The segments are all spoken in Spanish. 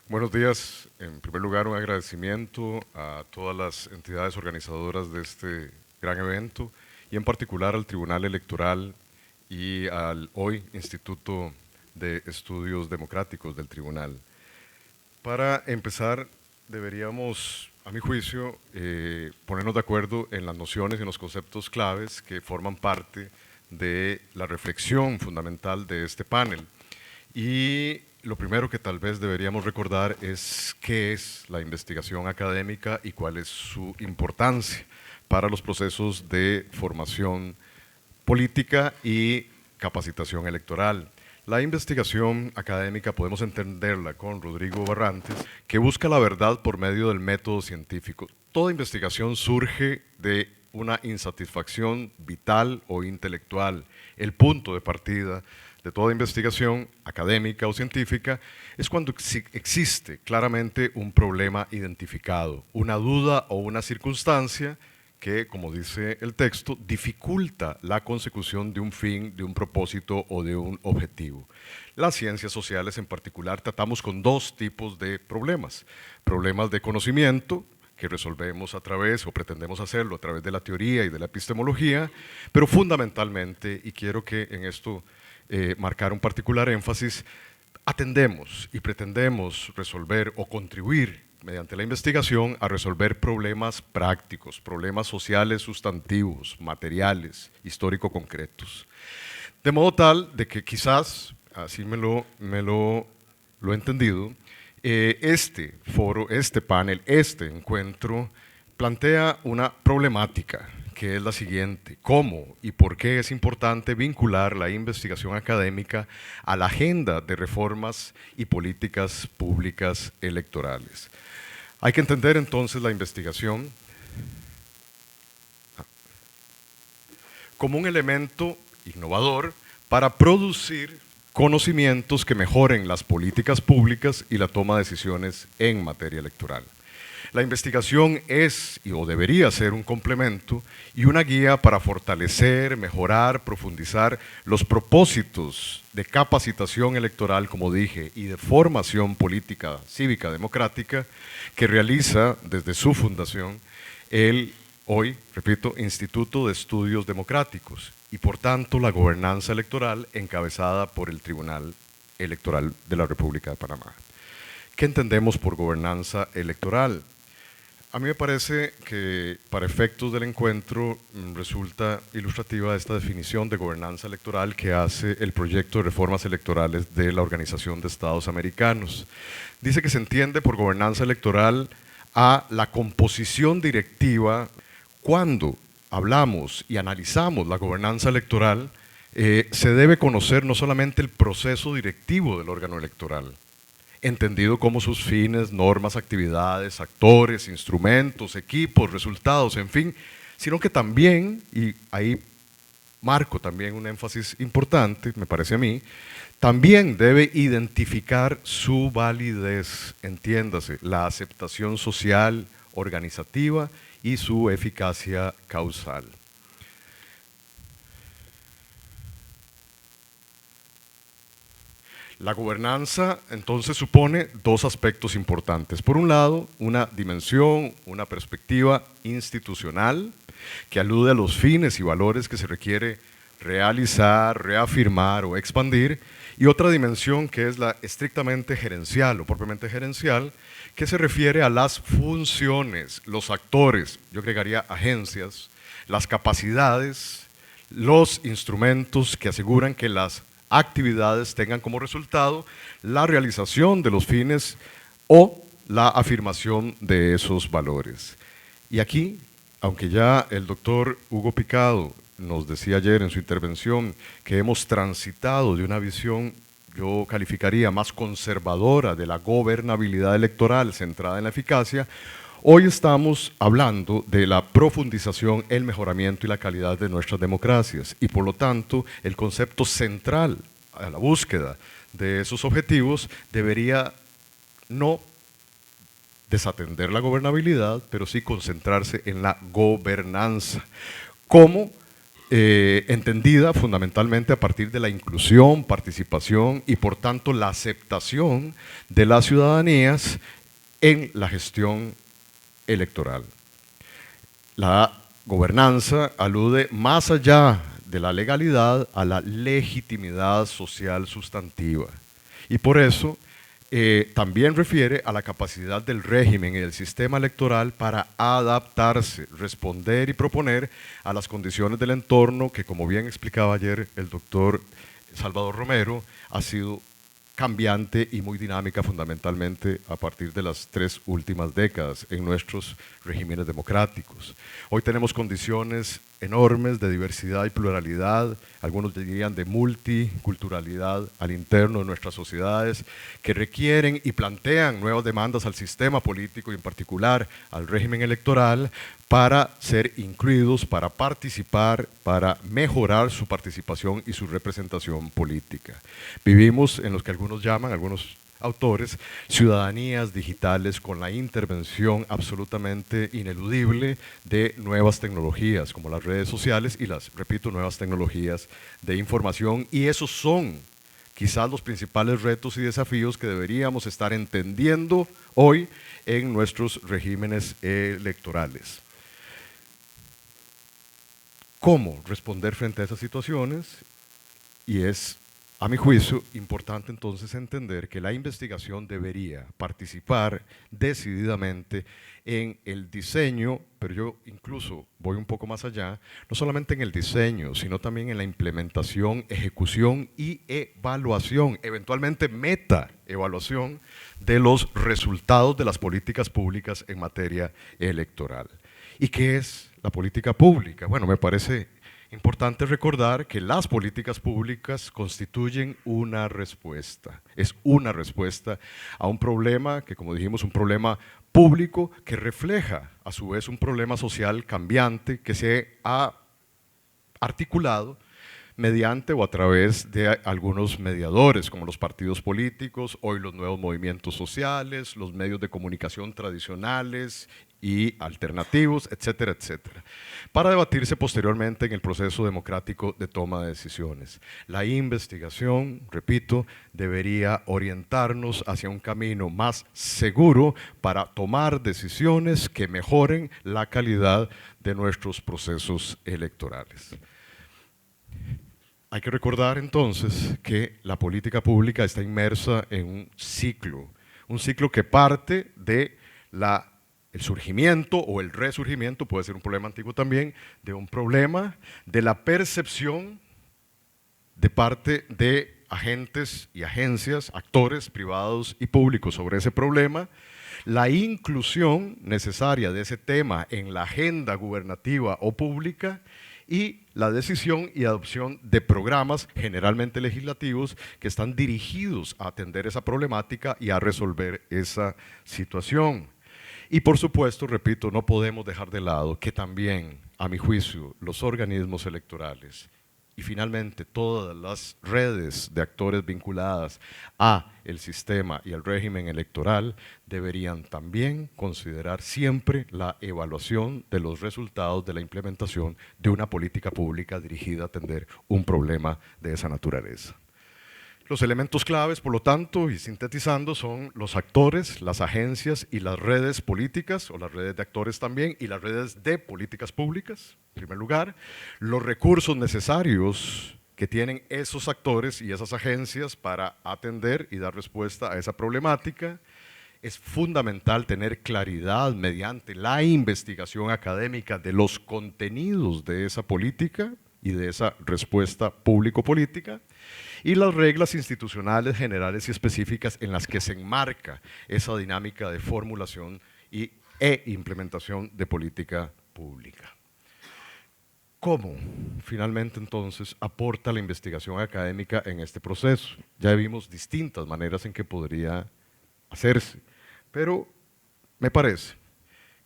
Buenos días. En primer lugar, un agradecimiento a todas las entidades organizadoras de este gran evento y en particular al Tribunal Electoral y al hoy Instituto de Estudios Democráticos del Tribunal. Para empezar, deberíamos, a mi juicio, ponernos de acuerdo en las nociones y en los conceptos claves que forman parte de la reflexión fundamental de este panel. Y lo primero que tal vez deberíamos recordar es qué es la investigación académica y cuál es su importancia para los procesos de formación política y capacitación electoral. La investigación académica podemos entenderla con Rodrigo Barrantes, que busca la verdad por medio del método científico. Toda investigación surge de una insatisfacción vital o intelectual. El punto de partida de toda investigación académica o científica es cuando existe claramente un problema identificado, una duda o una circunstancia que, como dice el texto, dificulta la consecución de un fin, de un propósito o de un objetivo. Las ciencias sociales en particular tratamos con dos tipos de problemas. Problemas de conocimiento, que resolvemos a través, o pretendemos hacerlo a través de la teoría y de la epistemología, pero fundamentalmente, y quiero que en esto marcar un particular énfasis, atendemos y pretendemos resolver o contribuir mediante la investigación a resolver problemas prácticos, problemas sociales sustantivos, materiales, histórico-concretos. De modo tal de que quizás, así lo he entendido, este foro, este panel, este encuentro plantea una problemática que es la siguiente: ¿cómo y por qué es importante vincular la investigación académica a la agenda de reformas y políticas públicas electorales? Hay que entender entonces la investigación como un elemento innovador para producir conocimientos que mejoren las políticas públicas y la toma de decisiones en materia electoral. La investigación es o debería ser un complemento y una guía para fortalecer, mejorar, profundizar los propósitos de capacitación electoral, como dije, y de formación política cívica democrática que realiza desde su fundación el hoy, repito, Instituto de Estudios Democráticos y por tanto la gobernanza electoral encabezada por el Tribunal Electoral de la República de Panamá. ¿Qué entendemos por gobernanza electoral? A mí me parece que para efectos del encuentro resulta ilustrativa esta definición de gobernanza electoral que hace el proyecto de reformas electorales de la Organización de Estados Americanos. Dice que se entiende por gobernanza electoral a la composición directiva. Cuando hablamos y analizamos la gobernanza electoral, se debe conocer no solamente el proceso directivo del órgano electoral, entendido como sus fines, normas, actividades, actores, instrumentos, equipos, resultados, en fin, sino que también, y ahí marco también un énfasis importante, me parece a mí, también debe identificar su validez, entiéndase, la aceptación social, organizativa y su eficacia causal. La gobernanza entonces supone dos aspectos importantes. Por un lado, una dimensión, una perspectiva institucional que alude a los fines y valores que se requiere realizar, reafirmar o expandir, y otra dimensión que es la estrictamente gerencial o propiamente gerencial, que se refiere a las funciones, los actores, yo agregaría agencias, las capacidades, los instrumentos que aseguran que las actividades tengan como resultado la realización de los fines o la afirmación de esos valores. Y aquí, aunque ya el doctor Hugo Picado nos decía ayer en su intervención que hemos transitado de una visión, yo calificaría más conservadora, de la gobernabilidad electoral centrada en la eficacia, hoy estamos hablando de la profundización, el mejoramiento y la calidad de nuestras democracias y por lo tanto el concepto central a la búsqueda de esos objetivos debería no desatender la gobernabilidad, pero sí concentrarse en la gobernanza como entendida fundamentalmente a partir de la inclusión, participación y por tanto la aceptación de las ciudadanías en la gestión electoral. La gobernanza alude más allá de la legalidad a la legitimidad social sustantiva y por eso también refiere a la capacidad del régimen y del sistema electoral para adaptarse, responder y proponer a las condiciones del entorno que, como bien explicaba ayer el doctor Salvador Romero, ha sido cambiante y muy dinámica fundamentalmente a partir de las 3 últimas décadas en nuestros regímenes democráticos. Hoy tenemos condiciones enormes de diversidad y pluralidad, algunos dirían de multiculturalidad al interno de nuestras sociedades, que requieren y plantean nuevas demandas al sistema político y en particular al régimen electoral para ser incluidos, para participar, para mejorar su participación y su representación política. Vivimos en los que algunos llaman, algunos autores, ciudadanías digitales con la intervención absolutamente ineludible de nuevas tecnologías como las redes sociales y las, repito, nuevas tecnologías de información, y esos son quizás los principales retos y desafíos que deberíamos estar entendiendo hoy en nuestros regímenes electorales. ¿Cómo responder frente a esas situaciones? Y es, a mi juicio, importante entonces entender que la investigación debería participar decididamente en el diseño, pero yo incluso voy un poco más allá, no solamente en el diseño, sino también en la implementación, ejecución y evaluación, eventualmente meta-evaluación de los resultados de las políticas públicas en materia electoral. ¿Y qué es la política pública? Bueno, me parece importante recordar que las políticas públicas constituyen una respuesta. Es una respuesta a un problema que, como dijimos, un problema público que refleja a su vez un problema social cambiante que se ha articulado mediante o a través de algunos mediadores, como los partidos políticos, hoy los nuevos movimientos sociales, los medios de comunicación tradicionales y alternativos, etcétera, etcétera, para debatirse posteriormente en el proceso democrático de toma de decisiones. La investigación, repito, debería orientarnos hacia un camino más seguro para tomar decisiones que mejoren la calidad de nuestros procesos electorales. Hay que recordar entonces que la política pública está inmersa en un ciclo que parte de el surgimiento o el resurgimiento, puede ser un problema antiguo también, de un problema, de la percepción de parte de agentes y agencias, actores privados y públicos sobre ese problema, la inclusión necesaria de ese tema en la agenda gubernativa o pública y la decisión y adopción de programas generalmente legislativos que están dirigidos a atender esa problemática y a resolver esa situación. Y por supuesto, repito, no podemos dejar de lado que también, a mi juicio, los organismos electorales y finalmente todas las redes de actores vinculadas a el sistema y al régimen electoral deberían también considerar siempre la evaluación de los resultados de la implementación de una política pública dirigida a atender un problema de esa naturaleza. Los elementos claves, por lo tanto, y sintetizando, son los actores, las agencias y las redes políticas, o las redes de actores también, y las redes de políticas públicas, en primer lugar, los recursos necesarios que tienen esos actores y esas agencias para atender y dar respuesta a esa problemática. Es fundamental tener claridad mediante la investigación académica de los contenidos de esa política y de esa respuesta público-política, y las reglas institucionales generales y específicas en las que se enmarca esa dinámica de formulación e implementación de política pública. ¿Cómo, finalmente, entonces, aporta la investigación académica en este proceso? Ya vimos distintas maneras en que podría hacerse, pero me parece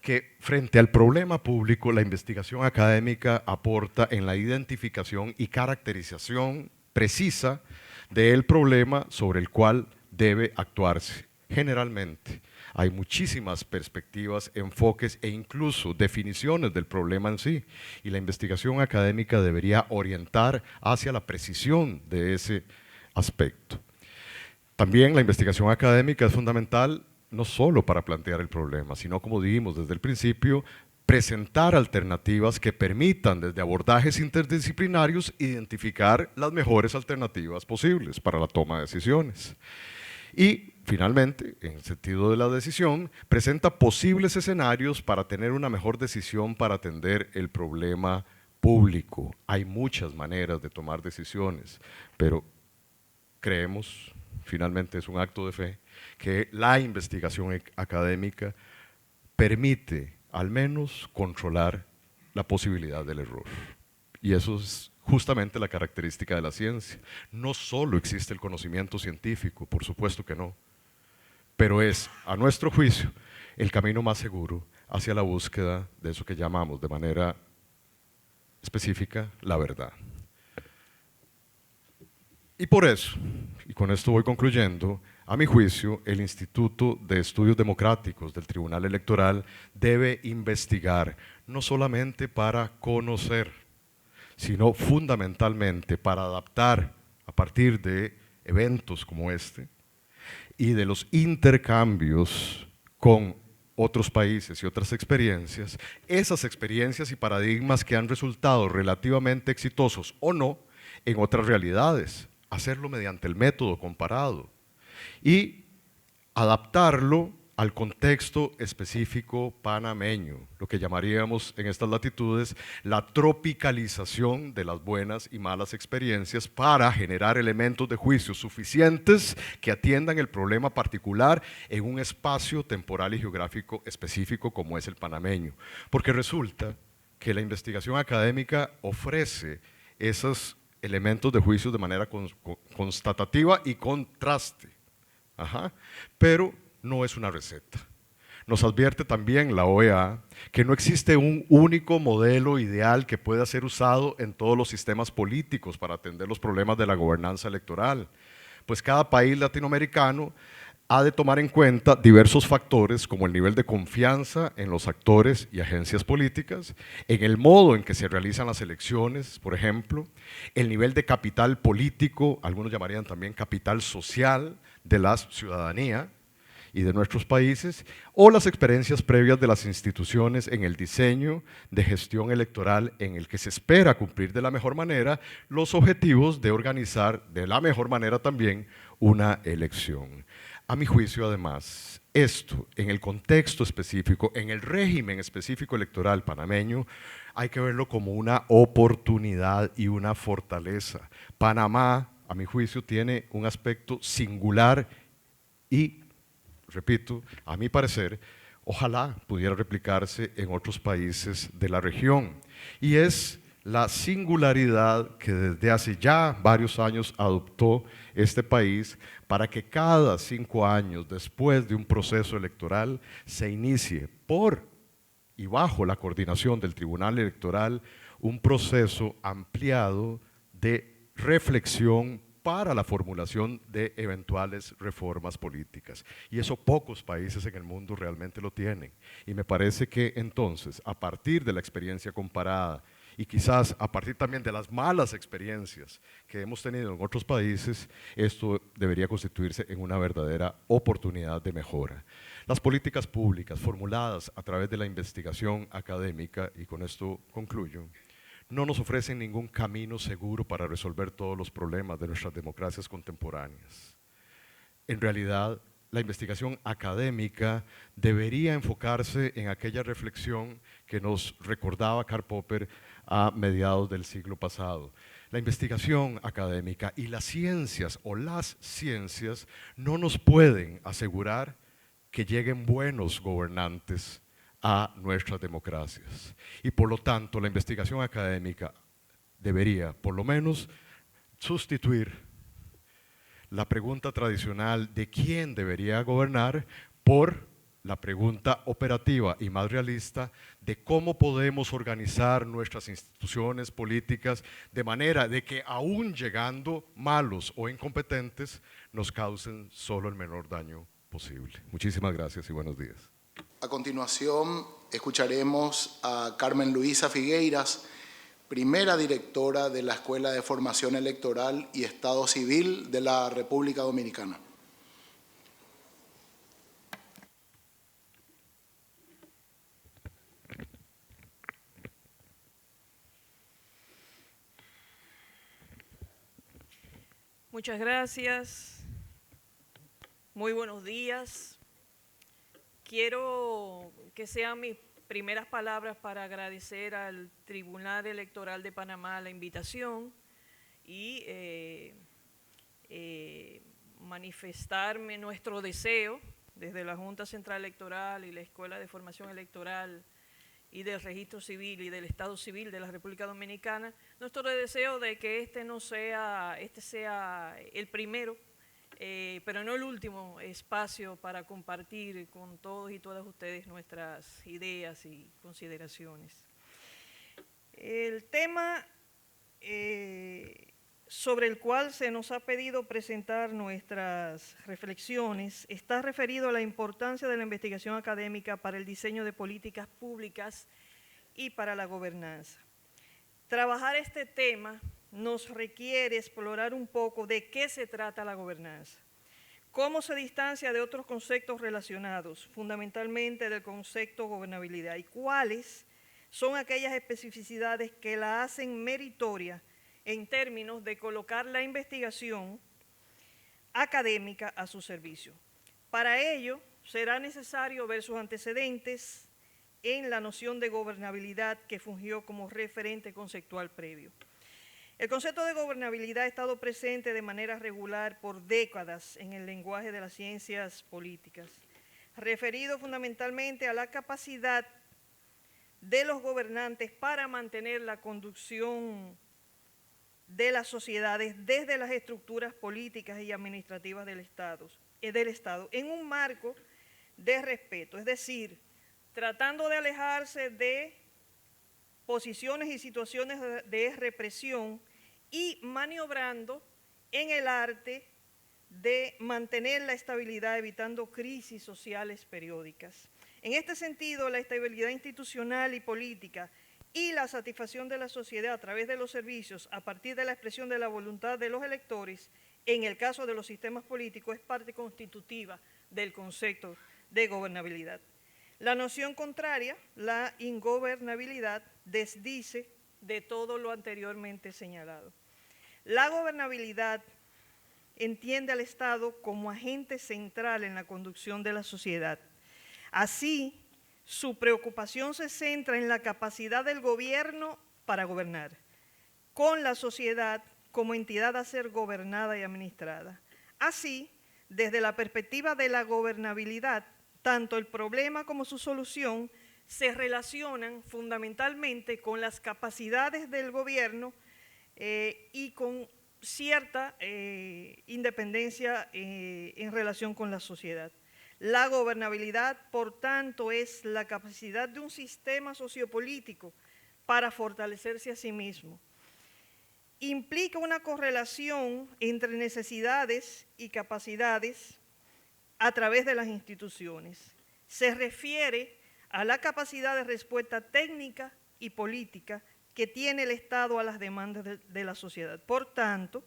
que frente al problema público, la investigación académica aporta en la identificación y caracterización precisa del problema sobre el cual debe actuarse, generalmente Hay muchísimas perspectivas, enfoques e incluso definiciones del problema en sí. Y la investigación académica debería orientar hacia la precisión de ese aspecto. También la investigación académica es fundamental no solo para plantear el problema, sino, como dijimos desde el principio, presentar alternativas que permitan desde abordajes interdisciplinarios identificar las mejores alternativas posibles para la toma de decisiones. Y finalmente, en el sentido de la decisión, presenta posibles escenarios para tener una mejor decisión para atender el problema público. Hay muchas maneras de tomar decisiones, pero creemos, finalmente es un acto de fe, que la investigación académica permite al menos controlar la posibilidad del error. Y eso es justamente la característica de la ciencia. No solo existe el conocimiento científico, por supuesto que no, pero es, a nuestro juicio, el camino más seguro hacia la búsqueda de eso que llamamos de manera específica la verdad. Y por eso, y con esto voy concluyendo, a mi juicio, el Instituto de Estudios Democráticos del Tribunal Electoral debe investigar, no solamente para conocer, sino fundamentalmente para adaptar a partir de eventos como este y de los intercambios con otros países y otras experiencias, esas experiencias y paradigmas que han resultado relativamente exitosos o no en otras realidades, hacerlo mediante el método comparado y adaptarlo al contexto específico panameño, lo que llamaríamos en estas latitudes la tropicalización de las buenas y malas experiencias para generar elementos de juicio suficientes que atiendan el problema particular en un espacio temporal y geográfico específico como es el panameño. Porque resulta que la investigación académica ofrece esos elementos de juicio de manera constatativa y contraste. Pero no es una receta. Nos advierte también la OEA que no existe un único modelo ideal que pueda ser usado en todos los sistemas políticos para atender los problemas de la gobernanza electoral, pues cada país latinoamericano ha de tomar en cuenta diversos factores como el nivel de confianza en los actores y agencias políticas, en el modo en que se realizan las elecciones, por ejemplo, el nivel de capital político, algunos llamarían también capital social de la ciudadanía y de nuestros países, o las experiencias previas de las instituciones en el diseño de gestión electoral en el que se espera cumplir de la mejor manera los objetivos de organizar de la mejor manera también una elección. A mi juicio, además, esto, en el contexto específico, en el régimen específico electoral panameño, hay que verlo como una oportunidad y una fortaleza. Panamá, a mi juicio, tiene un aspecto singular y, repito, a mi parecer, ojalá pudiera replicarse en otros países de la región. Y es la singularidad que desde hace ya varios años adoptó este país para que cada 5 años después de un proceso electoral se inicie por y bajo la coordinación del Tribunal Electoral un proceso ampliado de reflexión para la formulación de eventuales reformas políticas. Y eso pocos países en el mundo realmente lo tienen. Y me parece que entonces, a partir de la experiencia comparada y quizás a partir también de las malas experiencias que hemos tenido en otros países, esto debería constituirse en una verdadera oportunidad de mejora. Las políticas públicas formuladas a través de la investigación académica, y con esto concluyo, no nos ofrecen ningún camino seguro para resolver todos los problemas de nuestras democracias contemporáneas. En realidad, la investigación académica debería enfocarse en aquella reflexión que nos recordaba Karl Popper a mediados del siglo pasado. La investigación académica y las ciencias o las ciencias no nos pueden asegurar que lleguen buenos gobernantes a nuestras democracias. Y por lo tanto, la investigación académica debería, por lo menos, sustituir la pregunta tradicional de quién debería gobernar por la pregunta operativa y más realista de cómo podemos organizar nuestras instituciones políticas de manera de que aún llegando malos o incompetentes nos causen solo el menor daño posible. Muchísimas gracias y buenos días. A continuación, escucharemos a Carmen Luisa Figueiras, primera directora de la Escuela de Formación Electoral y Estado Civil de la República Dominicana. Muchas gracias. Muy buenos días. Quiero que sean mis primeras palabras para agradecer al Tribunal Electoral de Panamá la invitación y manifestarme nuestro deseo desde la Junta Central Electoral y la Escuela de Formación Electoral y del Registro Civil y del Estado Civil de la República Dominicana, nuestro deseo de que este sea el primero, pero no el último espacio para compartir con todos y todas ustedes nuestras ideas y consideraciones. El tema sobre el cual se nos ha pedido presentar nuestras reflexiones está referido a la importancia de la investigación académica para el diseño de políticas públicas y para la gobernanza. Trabajar este tema nos requiere explorar un poco de qué se trata la gobernanza, cómo se distancia de otros conceptos relacionados, fundamentalmente del concepto gobernabilidad, y cuáles son aquellas especificidades que la hacen meritoria en términos de colocar la investigación académica a su servicio. Para ello, será necesario ver sus antecedentes en la noción de gobernabilidad que fungió como referente conceptual previo. El concepto de gobernabilidad ha estado presente de manera regular por décadas en el lenguaje de las ciencias políticas, referido fundamentalmente a la capacidad de los gobernantes para mantener la conducción de las sociedades desde las estructuras políticas y administrativas del Estado en un marco de respeto, es decir, tratando de alejarse de posiciones y situaciones de represión y maniobrando en el arte de mantener la estabilidad, evitando crisis sociales periódicas. En este sentido, la estabilidad institucional y política y la satisfacción de la sociedad a través de los servicios a partir de la expresión de la voluntad de los electores, en el caso de los sistemas políticos, es parte constitutiva del concepto de gobernabilidad. La noción contraria, la ingobernabilidad, desdice de todo lo anteriormente señalado. La gobernabilidad entiende al Estado como agente central en la conducción de la sociedad. Así, su preocupación se centra en la capacidad del gobierno para gobernar, con la sociedad como entidad a ser gobernada y administrada. Así, desde la perspectiva de la gobernabilidad, tanto el problema como su solución se relacionan fundamentalmente con las capacidades del gobierno y con cierta independencia en relación con la sociedad. La gobernabilidad, por tanto, es la capacidad de un sistema sociopolítico para fortalecerse a sí mismo. Implica una correlación entre necesidades y capacidades a través de las instituciones. Se refiere a la capacidad de respuesta técnica y política que tiene el Estado a las demandas de la sociedad. Por tanto,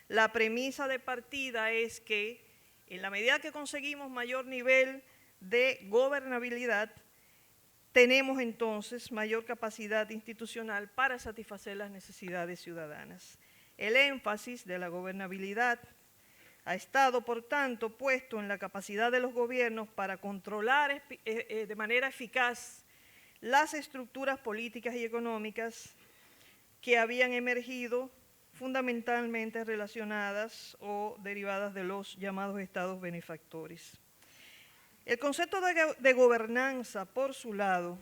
la premisa de partida es que en la medida que conseguimos mayor nivel de gobernabilidad, tenemos entonces mayor capacidad institucional para satisfacer las necesidades ciudadanas. El énfasis de la gobernabilidad ha estado, por tanto, puesto en la capacidad de los gobiernos para controlar de manera eficaz las estructuras políticas y económicas que habían emergido fundamentalmente relacionadas o derivadas de los llamados estados benefactores. El concepto de gobernanza, por su lado,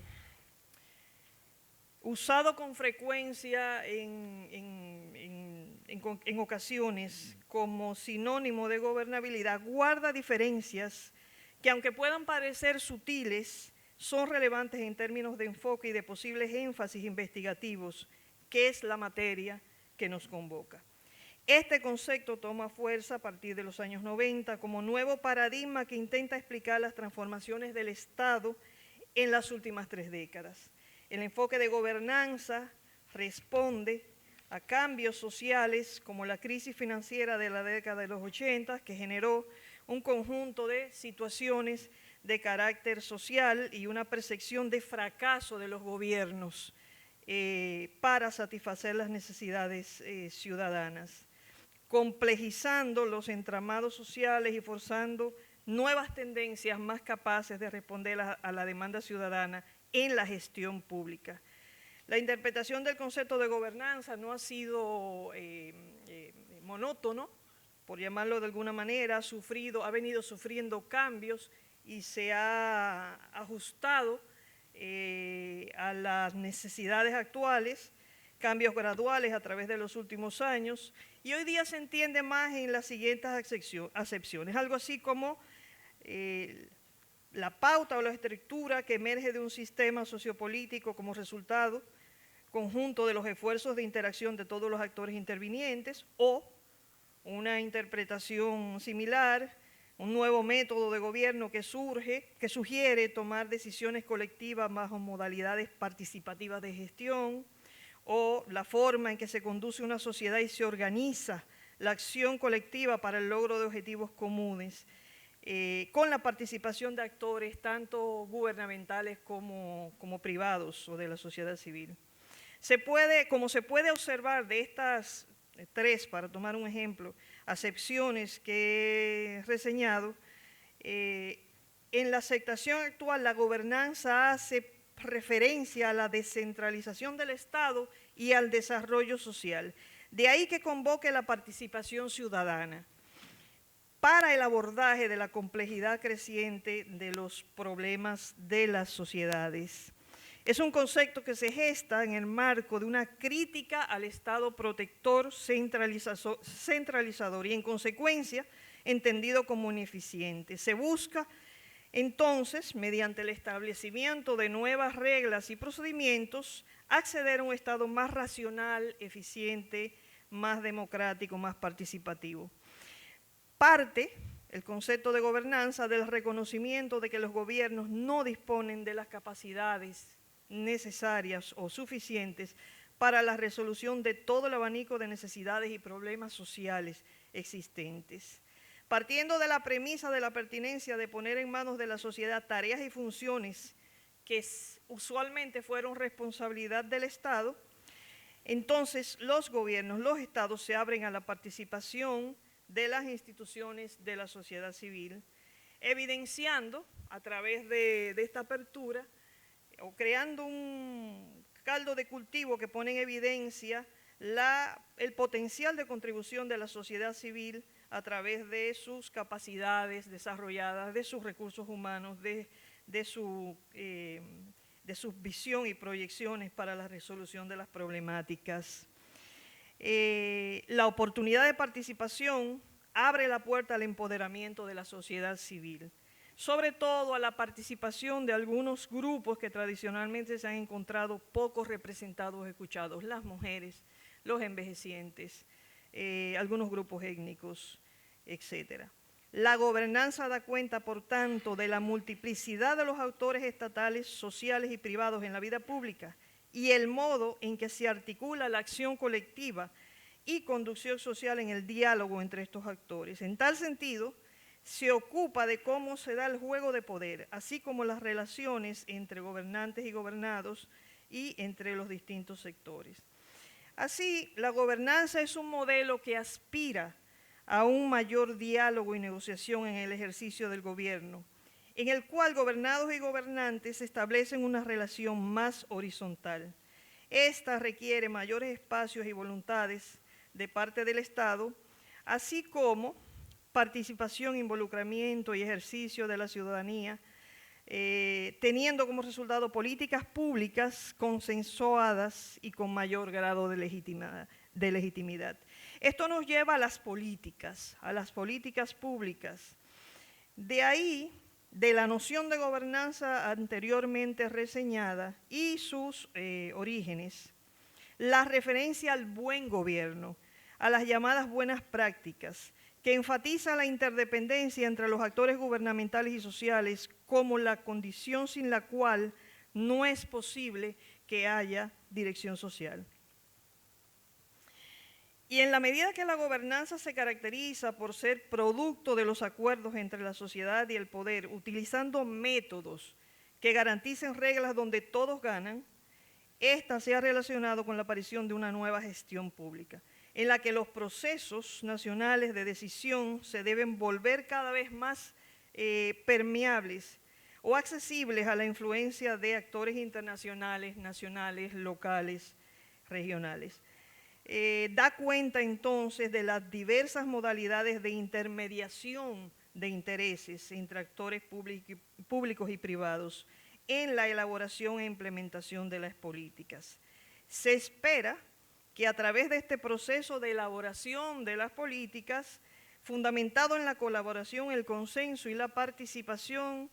usado con frecuencia en ocasiones como sinónimo de gobernabilidad, guarda diferencias que, aunque puedan parecer sutiles, son relevantes en términos de enfoque y de posibles énfasis investigativos, que es la materia que nos convoca. Este concepto toma fuerza a partir de los años 90 como nuevo paradigma que intenta explicar las transformaciones del Estado en las últimas 3 décadas. El enfoque de gobernanza responde a cambios sociales como la crisis financiera de la década de los 80, que generó un conjunto de situaciones de carácter social y una percepción de fracaso de los gobiernos para satisfacer las necesidades ciudadanas, complejizando los entramados sociales y forzando nuevas tendencias más capaces de responder a la demanda ciudadana en la gestión pública. La interpretación del concepto de gobernanza no ha sido monótono, por llamarlo de alguna manera, ha venido sufriendo cambios y se ha ajustado a las necesidades actuales, cambios graduales a través de los últimos años, y hoy día se entiende más en las siguientes acepciones, algo así como la pauta o la estructura que emerge de un sistema sociopolítico como resultado conjunto de los esfuerzos de interacción de todos los actores intervinientes, o una interpretación similar, un nuevo método de gobierno que sugiere tomar decisiones colectivas bajo modalidades participativas de gestión, o la forma en que se conduce una sociedad y se organiza la acción colectiva para el logro de objetivos comunes, con la participación de actores tanto gubernamentales como privados o de la sociedad civil. Como se puede observar de estas 3, para tomar un ejemplo, acepciones que he reseñado, en la aceptación actual la gobernanza hace referencia a la descentralización del Estado y al desarrollo social. De ahí que convoque la participación ciudadana para el abordaje de la complejidad creciente de los problemas de las sociedades. Es un concepto que se gesta en el marco de una crítica al Estado protector centralizador y, en consecuencia, entendido como ineficiente. Se busca, entonces, mediante el establecimiento de nuevas reglas y procedimientos, acceder a un Estado más racional, eficiente, más democrático, más participativo. Parte el concepto de gobernanza del reconocimiento de que los gobiernos no disponen de las capacidades necesarias o suficientes para la resolución de todo el abanico de necesidades y problemas sociales existentes. Partiendo de la premisa de la pertinencia de poner en manos de la sociedad tareas y funciones que usualmente fueron responsabilidad del Estado, entonces los gobiernos, los estados se abren a la participación de las instituciones de la sociedad civil, evidenciando a través de esta apertura o creando un caldo de cultivo que pone en evidencia el potencial de contribución de la sociedad civil a través de sus capacidades desarrolladas, de sus recursos humanos, de su visión y proyecciones para la resolución de las problemáticas. La oportunidad de participación abre la puerta al empoderamiento de la sociedad civil, sobre todo a la participación de algunos grupos que tradicionalmente se han encontrado poco representados o escuchados, las mujeres, los envejecientes, algunos grupos étnicos, etc. La gobernanza da cuenta, por tanto, de la multiplicidad de los actores estatales, sociales y privados en la vida pública y el modo en que se articula la acción colectiva y conducción social en el diálogo entre estos actores. En tal sentido, se ocupa de cómo se da el juego de poder, así como las relaciones entre gobernantes y gobernados y entre los distintos sectores. Así, la gobernanza es un modelo que aspira a un mayor diálogo y negociación en el ejercicio del gobierno, en el cual gobernados y gobernantes establecen una relación más horizontal. Esta requiere mayores espacios y voluntades de parte del Estado, así como participación, involucramiento y ejercicio de la ciudadanía, teniendo como resultado políticas públicas consensuadas y con mayor grado de legitimidad. Esto nos lleva a las políticas públicas. De ahí, de la noción de gobernanza anteriormente reseñada y sus orígenes, la referencia al buen gobierno, a las llamadas buenas prácticas, que enfatiza la interdependencia entre los actores gubernamentales y sociales como la condición sin la cual no es posible que haya dirección social. Y en la medida que la gobernanza se caracteriza por ser producto de los acuerdos entre la sociedad y el poder, utilizando métodos que garanticen reglas donde todos ganan, esta se ha relacionado con la aparición de una nueva gestión pública, en la que los procesos nacionales de decisión se deben volver cada vez más permeables o accesibles a la influencia de actores internacionales, nacionales, locales, regionales. Da cuenta entonces de las diversas modalidades de intermediación de intereses entre actores públicos y privados en la elaboración e implementación de las políticas. Se espera que a través de este proceso de elaboración de las políticas, fundamentado en la colaboración, el consenso y la participación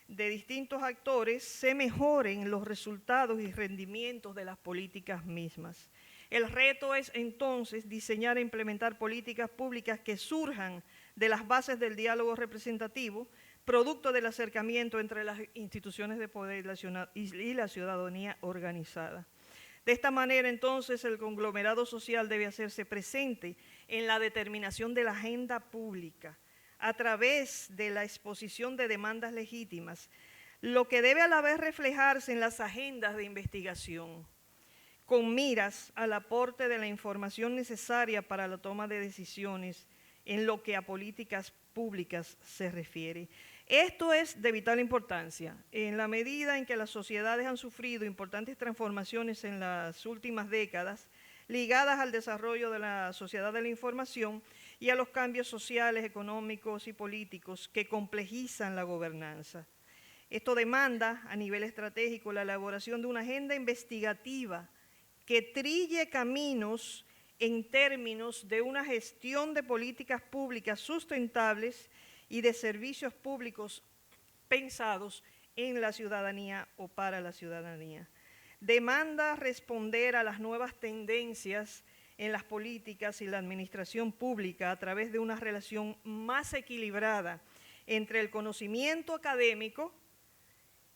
de distintos actores, se mejoren los resultados y rendimientos de las políticas mismas. El reto es entonces diseñar e implementar políticas públicas que surjan de las bases del diálogo representativo, producto del acercamiento entre las instituciones de poder y la ciudadanía organizada. De esta manera, entonces, el conglomerado social debe hacerse presente en la determinación de la agenda pública a través de la exposición de demandas legítimas, lo que debe a la vez reflejarse en las agendas de investigación, con miras al aporte de la información necesaria para la toma de decisiones en lo que a políticas públicas se refiere. Esto es de vital importancia. En la medida en que las sociedades han sufrido importantes transformaciones en las últimas décadas, ligadas al desarrollo de la sociedad de la información y a los cambios sociales, económicos y políticos que complejizan la gobernanza. Esto demanda a nivel estratégico la elaboración de una agenda investigativa que trille caminos en términos de una gestión de políticas públicas sustentables y de servicios públicos pensados en la ciudadanía o para la ciudadanía. Demanda responder a las nuevas tendencias en las políticas y la administración pública a través de una relación más equilibrada entre el conocimiento académico,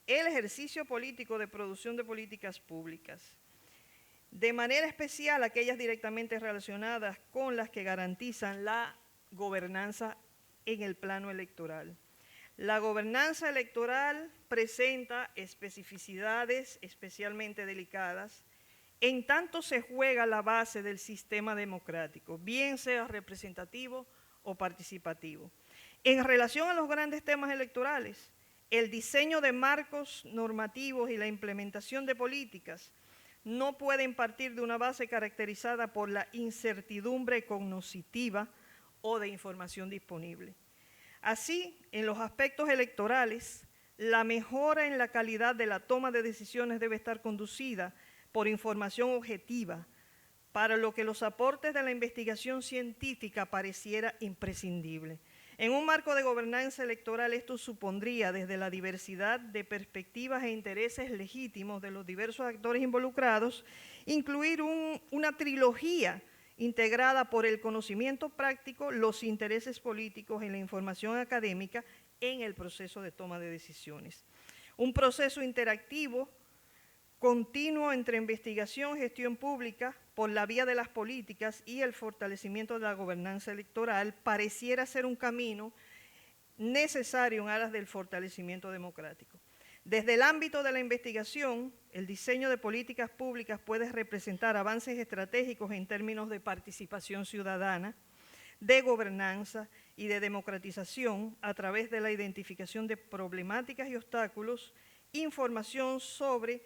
el ejercicio político de producción de políticas públicas, de manera especial aquellas directamente relacionadas con las que garantizan la gobernanza en el plano electoral. La gobernanza electoral presenta especificidades especialmente delicadas, en tanto se juega la base del sistema democrático, bien sea representativo o participativo. En relación a los grandes temas electorales, el diseño de marcos normativos y la implementación de políticas no pueden partir de una base caracterizada por la incertidumbre cognoscitiva o de información disponible. Así, en los aspectos electorales, la mejora en la calidad de la toma de decisiones debe estar conducida por información objetiva, para lo que los aportes de la investigación científica pareciera imprescindible. En un marco de gobernanza electoral, esto supondría, desde la diversidad de perspectivas e intereses legítimos de los diversos actores involucrados, incluir una trilogía integrada por el conocimiento práctico, los intereses políticos y la información académica en el proceso de toma de decisiones. Un proceso interactivo, continuo entre investigación, gestión pública, por la vía de las políticas y el fortalecimiento de la gobernanza electoral, pareciera ser un camino necesario en aras del fortalecimiento democrático. Desde el ámbito de la investigación, el diseño de políticas públicas puede representar avances estratégicos en términos de participación ciudadana, de gobernanza y de democratización a través de la identificación de problemáticas y obstáculos, información sobre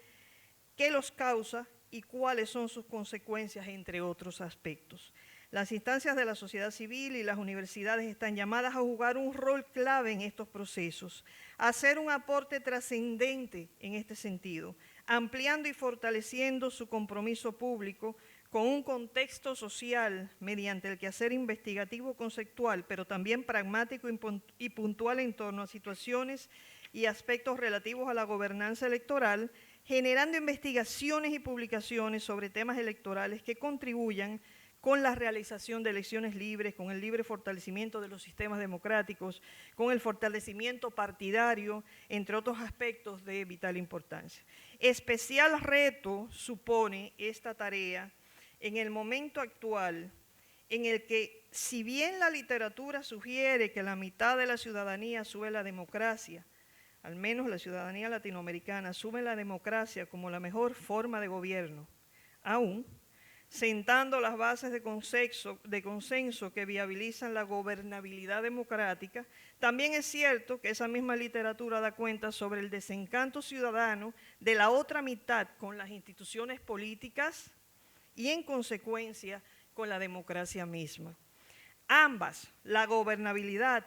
qué los causa y cuáles son sus consecuencias, entre otros aspectos. Las instancias de la sociedad civil y las universidades están llamadas a jugar un rol clave en estos procesos, a hacer un aporte trascendente en este sentido, ampliando y fortaleciendo su compromiso público con un contexto social mediante el quehacer investigativo conceptual, pero también pragmático y puntual en torno a situaciones y aspectos relativos a la gobernanza electoral, generando investigaciones y publicaciones sobre temas electorales que contribuyan con la realización de elecciones libres, con el libre fortalecimiento de los sistemas democráticos, con el fortalecimiento partidario, entre otros aspectos de vital importancia. Especial reto supone esta tarea en el momento actual, en el que, si bien la literatura sugiere que la mitad de la ciudadanía asume la democracia, al menos la ciudadanía latinoamericana asume la democracia como la mejor forma de gobierno, aún sentando las bases de consenso que viabilizan la gobernabilidad democrática, también es cierto que esa misma literatura da cuenta sobre el desencanto ciudadano de la otra mitad con las instituciones políticas y, en consecuencia, con la democracia misma. Ambas, la gobernabilidad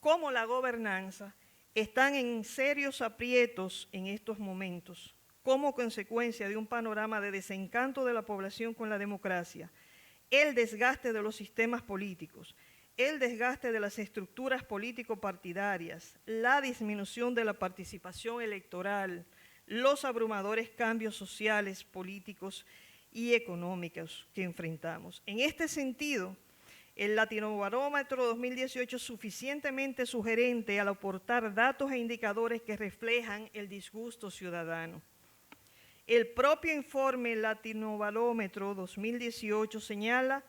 como la gobernanza, están en serios aprietos en estos momentos, como consecuencia de un panorama de desencanto de la población con la democracia, el desgaste de los sistemas políticos, el desgaste de las estructuras político-partidarias, la disminución de la participación electoral, los abrumadores cambios sociales, políticos y económicos que enfrentamos. En este sentido, el Latinobarómetro 2018 es suficientemente sugerente al aportar datos e indicadores que reflejan el disgusto ciudadano. El propio informe Latinobarómetro 2018 señala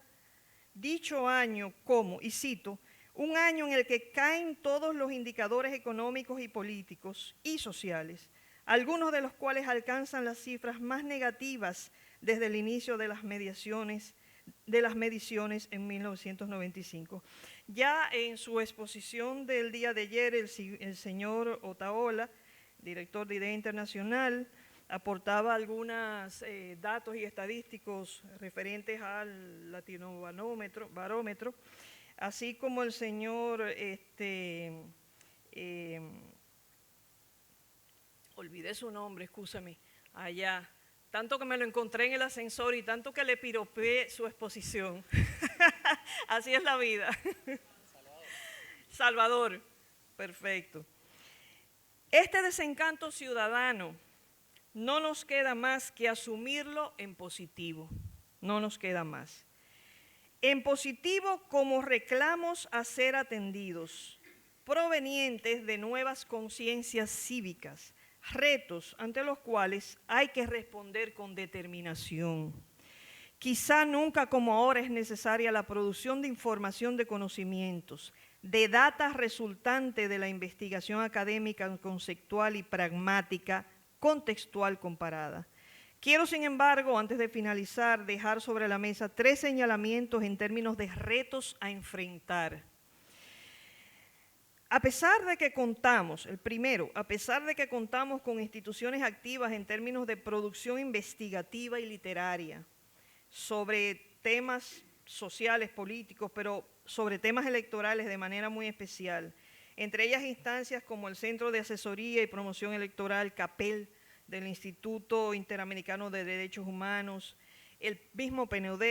dicho año como, y cito, un año en el que caen todos los indicadores económicos y políticos y sociales, algunos de los cuales alcanzan las cifras más negativas desde el inicio de las mediciones en 1995. Ya en su exposición del día de ayer, el señor Otaola, director de IDEA Internacional, aportaba algunos datos y estadísticos referentes al Latinobarómetro, así como el señor, olvidé su nombre, excúsame, allá, tanto que me lo encontré en el ascensor y tanto que le piropeé su exposición. Así es la vida. Salvador, perfecto. Este desencanto ciudadano no nos queda más que asumirlo en positivo, no nos queda más. En positivo como reclamos a ser atendidos, provenientes de nuevas conciencias cívicas, retos ante los cuales hay que responder con determinación. Quizá nunca como ahora es necesaria la producción de información de conocimientos, de data resultante de la investigación académica conceptual y pragmática, contextual comparada. Quiero, sin embargo, antes de finalizar, dejar sobre la mesa 3 señalamientos en términos de retos a enfrentar. A pesar de que contamos, el primero, a pesar de que contamos con instituciones activas en términos de producción investigativa y literaria sobre temas sociales, políticos, pero sobre temas electorales de manera muy especial, entre ellas instancias como el Centro de Asesoría y Promoción Electoral, CAPEL, del Instituto Interamericano de Derechos Humanos, el mismo PNUD,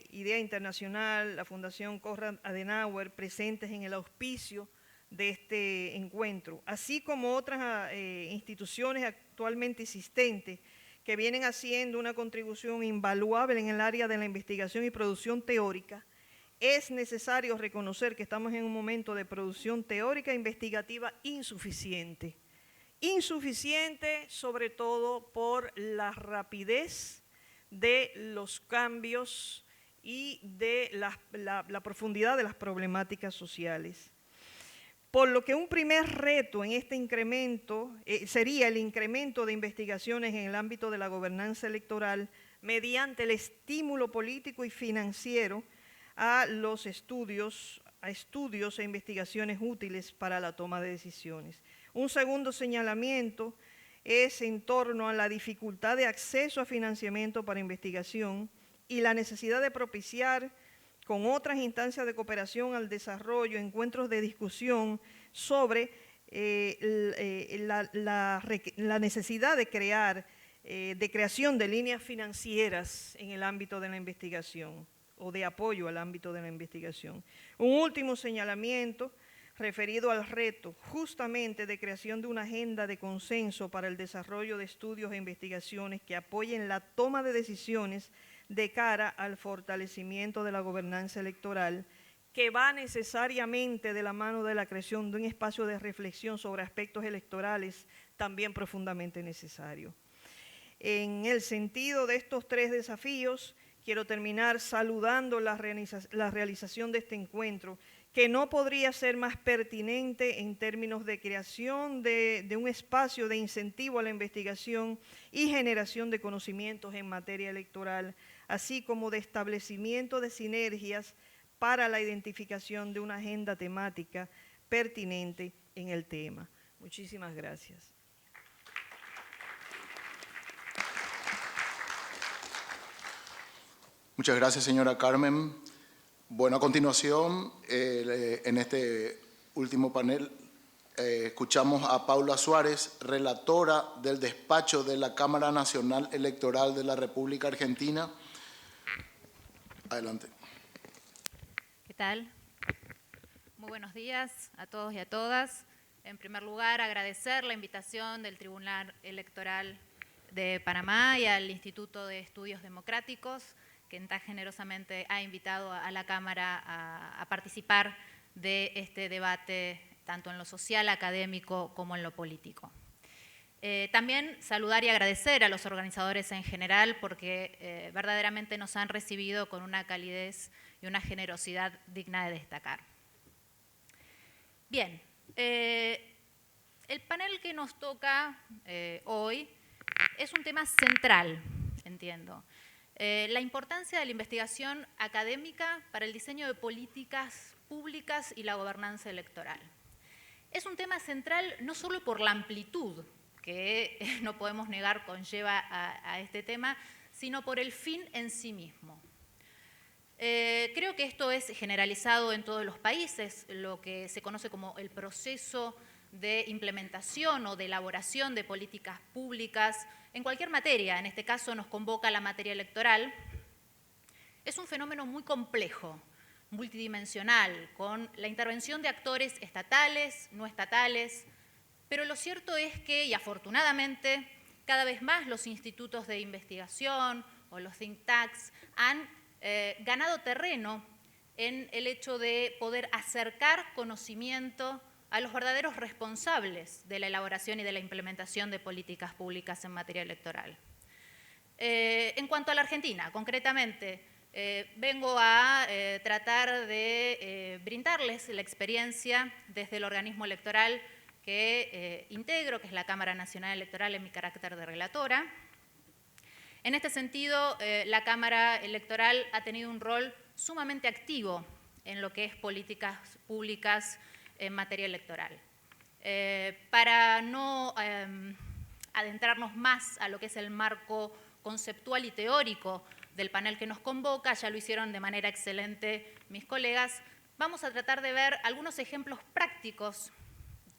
IDEA Internacional, la Fundación Konrad Adenauer, presentes en el auspicio de este encuentro, así como otras instituciones actualmente existentes que vienen haciendo una contribución invaluable en el área de la investigación y producción teórica. Es necesario reconocer que estamos en un momento de producción teórica e investigativa insuficiente. Insuficiente sobre todo por la rapidez de los cambios y de la profundidad de las problemáticas sociales. Por lo que un primer reto en este incremento sería el incremento de investigaciones en el ámbito de la gobernanza electoral mediante el estímulo político y financiero a los estudios e investigaciones útiles para la toma de decisiones. Un segundo señalamiento es en torno a la dificultad de acceso a financiamiento para investigación y la necesidad de propiciar con otras instancias de cooperación al desarrollo, encuentros de discusión sobre la necesidad de creación de líneas financieras en el ámbito de la investigación o de apoyo al ámbito de la investigación. Un último señalamiento referido al reto justamente de creación de una agenda de consenso para el desarrollo de estudios e investigaciones que apoyen la toma de decisiones de cara al fortalecimiento de la gobernanza electoral, que va necesariamente de la mano de la creación de un espacio de reflexión sobre aspectos electorales también profundamente necesario. En el sentido de estos tres desafíos, quiero terminar saludando la realización de este encuentro, que no podría ser más pertinente en términos de creación de un espacio de incentivo a la investigación y generación de conocimientos en materia electoral, así como de establecimiento de sinergias para la identificación de una agenda temática pertinente en el tema. Muchísimas gracias. Muchas gracias, señora Carmen. Bueno, a continuación, en este último panel, escuchamos a Paula Suárez, relatora del despacho de la Cámara Nacional Electoral de la República Argentina. Adelante. ¿Qué tal? Muy buenos días a todos y a todas. En primer lugar, agradecer la invitación del Tribunal Electoral de Panamá y al Instituto de Estudios Democráticos, que tan generosamente ha invitado a la Cámara a participar de este debate, tanto en lo social, académico, como en lo político. También saludar y agradecer a los organizadores en general, porque verdaderamente nos han recibido con una calidez y una generosidad digna de destacar. Bien, el panel que nos toca hoy es un tema central, entiendo. La importancia de la investigación académica para el diseño de políticas públicas y la gobernanza electoral. Es un tema central no solo por la amplitud que no podemos negar conlleva a este tema, sino por el fin en sí mismo. Creo que esto es generalizado en todos los países, lo que se conoce como el proceso de implementación o de elaboración de políticas públicas en cualquier materia. En este caso nos convoca la materia electoral. Es un fenómeno muy complejo, multidimensional, con la intervención de actores estatales, no estatales, pero lo cierto es que, y afortunadamente, cada vez más los institutos de investigación o los think tanks han ganado terreno en el hecho de poder acercar conocimiento a los verdaderos responsables de la elaboración y de la implementación de políticas públicas en materia electoral. En cuanto a la Argentina, concretamente, vengo a tratar de brindarles la experiencia desde el organismo electoral que integro, que es la Cámara Nacional Electoral, en mi carácter de relatora. En este sentido, la Cámara Electoral ha tenido un rol sumamente activo en lo que es políticas públicas en materia electoral. Para no adentrarnos más a lo que es el marco conceptual y teórico del panel que nos convoca, ya lo hicieron de manera excelente mis colegas, vamos a tratar de ver algunos ejemplos prácticos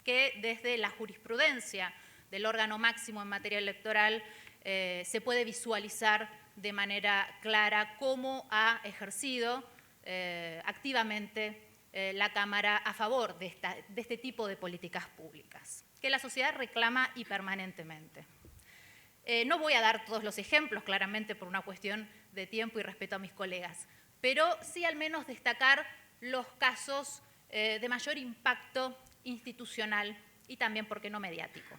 que desde la jurisprudencia del órgano máximo en materia electoral se puede visualizar de manera clara cómo ha ejercido activamente la Cámara a favor de este tipo de políticas públicas, que la sociedad reclama y permanentemente. No voy a dar todos los ejemplos, claramente por una cuestión de tiempo y respeto a mis colegas, pero sí al menos destacar los casos de mayor impacto institucional y también, ¿por qué no, mediático?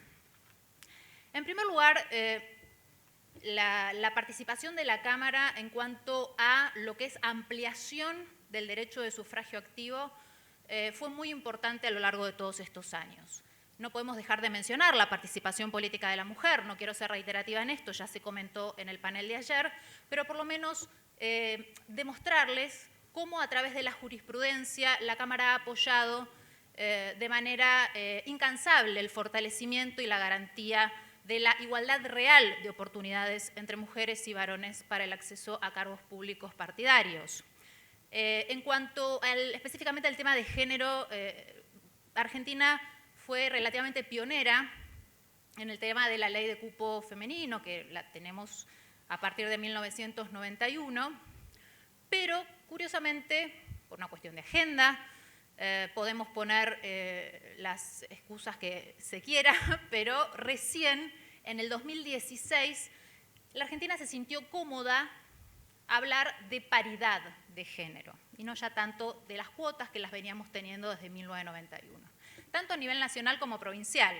En primer lugar, la participación de la Cámara en cuanto a lo que es ampliación del derecho de sufragio activo fue muy importante a lo largo de todos estos años. No podemos dejar de mencionar la participación política de la mujer, no quiero ser reiterativa en esto, ya se comentó en el panel de ayer, pero por lo menos demostrarles cómo a través de la jurisprudencia la Cámara ha apoyado de manera incansable el fortalecimiento y la garantía de la igualdad real de oportunidades entre mujeres y varones para el acceso a cargos públicos partidarios. En cuanto específicamente al tema de género, Argentina fue relativamente pionera en el tema de la ley de cupo femenino, que la tenemos a partir de 1991, pero curiosamente, por una cuestión de agenda, podemos poner las excusas que se quiera, pero recién en el 2016 la Argentina se sintió cómoda hablar de paridad de género, y no ya tanto de las cuotas que las veníamos teniendo desde 1991. Tanto a nivel nacional como provincial.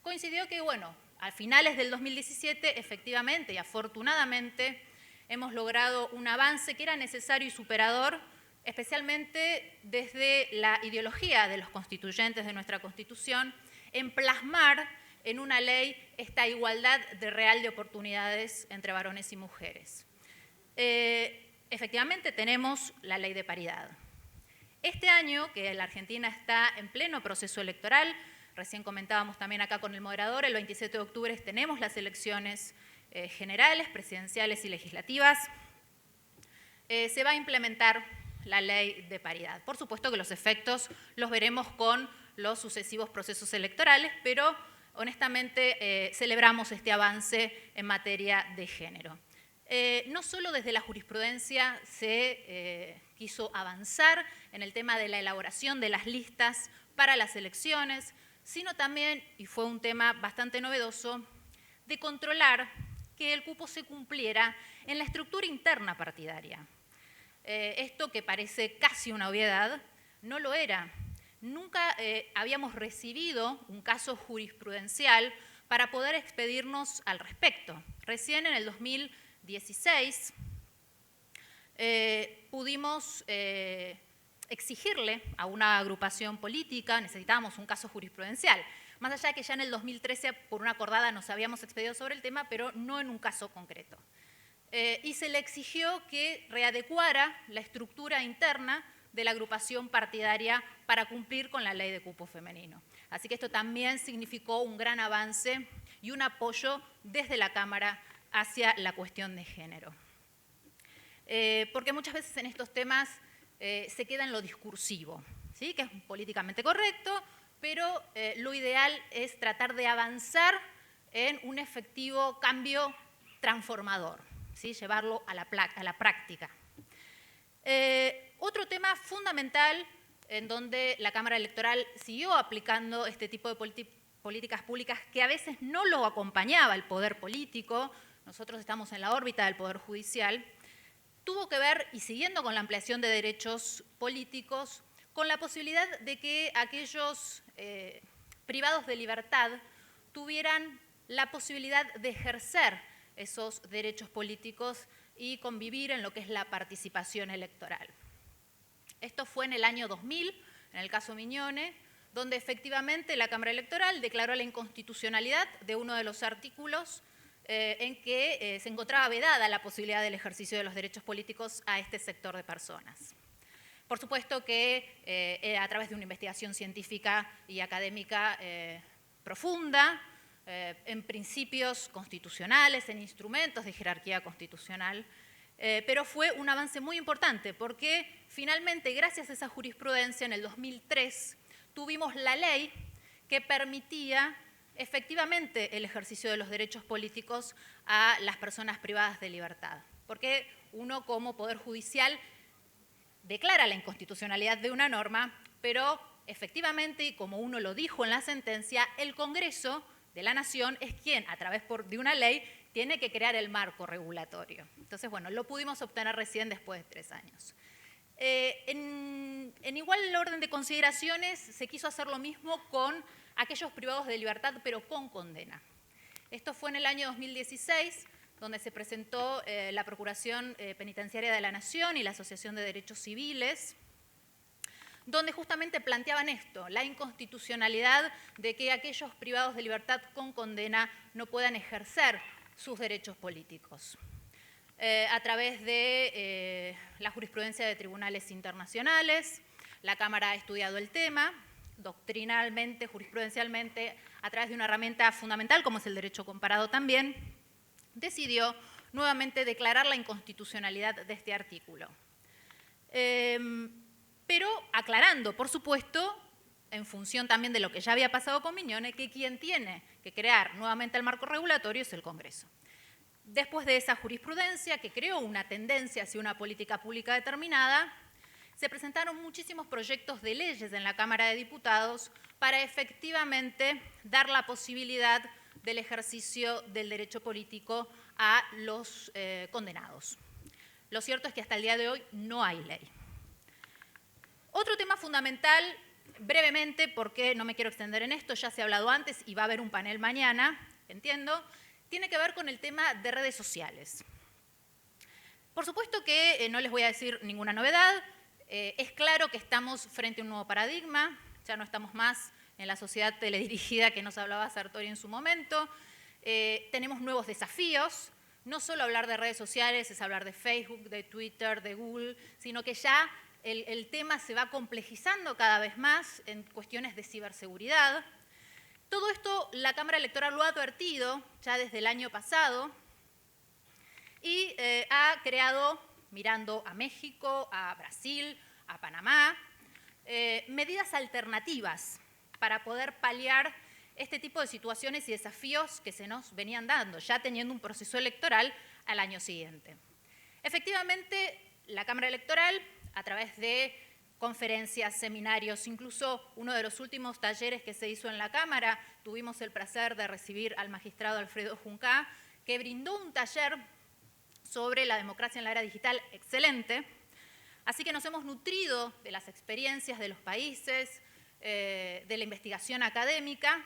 Coincidió que, bueno, a finales del 2017, efectivamente y afortunadamente, hemos logrado un avance que era necesario y superador, especialmente desde la ideología de los constituyentes de nuestra Constitución, en plasmar en una ley esta igualdad real de oportunidades entre varones y mujeres. Efectivamente tenemos la ley de paridad. Este año, que la Argentina está en pleno proceso electoral, recién comentábamos también acá con el moderador, el 27 de octubre tenemos las elecciones generales, presidenciales y legislativas, se va a implementar la ley de paridad. Por supuesto que los efectos los veremos con los sucesivos procesos electorales, pero honestamente celebramos este avance en materia de género. No solo desde la jurisprudencia se quiso avanzar en el tema de la elaboración de las listas para las elecciones, sino también, y fue un tema bastante novedoso, de controlar que el cupo se cumpliera en la estructura interna partidaria. Esto que parece casi una obviedad, no lo era. Nunca habíamos recibido un caso jurisprudencial para poder expedirnos al respecto. Recién en el 2016 pudimos exigirle a una agrupación política, necesitábamos un caso jurisprudencial, más allá de que ya en el 2013 por una acordada nos habíamos expedido sobre el tema, pero no en un caso concreto. Y se le exigió que readecuara la estructura interna de la agrupación partidaria para cumplir con la ley de cupo femenino. Así que esto también significó un gran avance y un apoyo desde la Cámara hacia la cuestión de género. Porque muchas veces en estos temas se queda en lo discursivo, ¿sí? Que es políticamente correcto, pero lo ideal es tratar de avanzar en un efectivo cambio transformador, ¿sí? Llevarlo a la práctica. Otro tema fundamental en donde la Cámara Electoral siguió aplicando este tipo de políticas públicas que a veces no lo acompañaba el poder político, nosotros estamos en la órbita del poder judicial, tuvo que ver, y siguiendo con la ampliación de derechos políticos, con la posibilidad de que aquellos privados de libertad tuvieran la posibilidad de ejercer esos derechos políticos y convivir en lo que es la participación electoral. Esto fue en el año 2000, en el caso Miñone, donde efectivamente la Cámara Electoral declaró la inconstitucionalidad de uno de los artículos en que se encontraba vedada la posibilidad del ejercicio de los derechos políticos a este sector de personas. Por supuesto que a través de una investigación científica y académica profunda, en principios constitucionales, en instrumentos de jerarquía constitucional, pero fue un avance muy importante porque finalmente, gracias a esa jurisprudencia, en el 2003 tuvimos la ley que permitía efectivamente el ejercicio de los derechos políticos a las personas privadas de libertad. Porque uno como Poder Judicial declara la inconstitucionalidad de una norma, pero efectivamente, y como uno lo dijo en la sentencia, el Congreso de la Nación es quien, a través de una ley, tiene que crear el marco regulatorio. Entonces, bueno, lo pudimos obtener recién después de 3 años. En igual orden de consideraciones, se quiso hacer lo mismo con aquellos privados de libertad, pero con condena. Esto fue en el año 2016, donde se presentó la Procuración Penitenciaria de la Nación y la Asociación de Derechos Civiles, donde justamente planteaban esto, la inconstitucionalidad de que aquellos privados de libertad con condena no puedan ejercer sus derechos políticos. A través de la jurisprudencia de tribunales internacionales, la Cámara ha estudiado el tema, doctrinalmente, jurisprudencialmente, a través de una herramienta fundamental como es el derecho comparado también, decidió nuevamente declarar la inconstitucionalidad de este artículo. Pero aclarando, por supuesto, en función también de lo que ya había pasado con Miñone, que quien tiene que crear nuevamente el marco regulatorio es el Congreso. Después de esa jurisprudencia, que creó una tendencia hacia una política pública determinada, se presentaron muchísimos proyectos de leyes en la Cámara de Diputados para efectivamente dar la posibilidad del ejercicio del derecho político a los condenados. Lo cierto es que hasta el día de hoy no hay ley. Otro tema fundamental, brevemente, porque no me quiero extender en esto, ya se ha hablado antes y va a haber un panel mañana, entiendo, tiene que ver con el tema de redes sociales. Por supuesto que no les voy a decir ninguna novedad, es claro que estamos frente a un nuevo paradigma, ya no estamos más en la sociedad teledirigida que nos hablaba Sartori en su momento, tenemos nuevos desafíos, no solo hablar de redes sociales es hablar de Facebook, de Twitter, de Google, sino que ya el tema se va complejizando cada vez más en cuestiones de ciberseguridad. Todo esto la Cámara Electoral lo ha advertido ya desde el año pasado y ha creado, mirando a México, a Brasil, a Panamá, medidas alternativas para poder paliar este tipo de situaciones y desafíos que se nos venían dando, ya teniendo un proceso electoral al año siguiente. Efectivamente, la Cámara Electoral, a través de conferencias, seminarios, incluso uno de los últimos talleres que se hizo en la Cámara, tuvimos el placer de recibir al magistrado Alfredo Juncá, que brindó un taller sobre la democracia en la era digital excelente. Así que nos hemos nutrido de las experiencias de los países, de la investigación académica,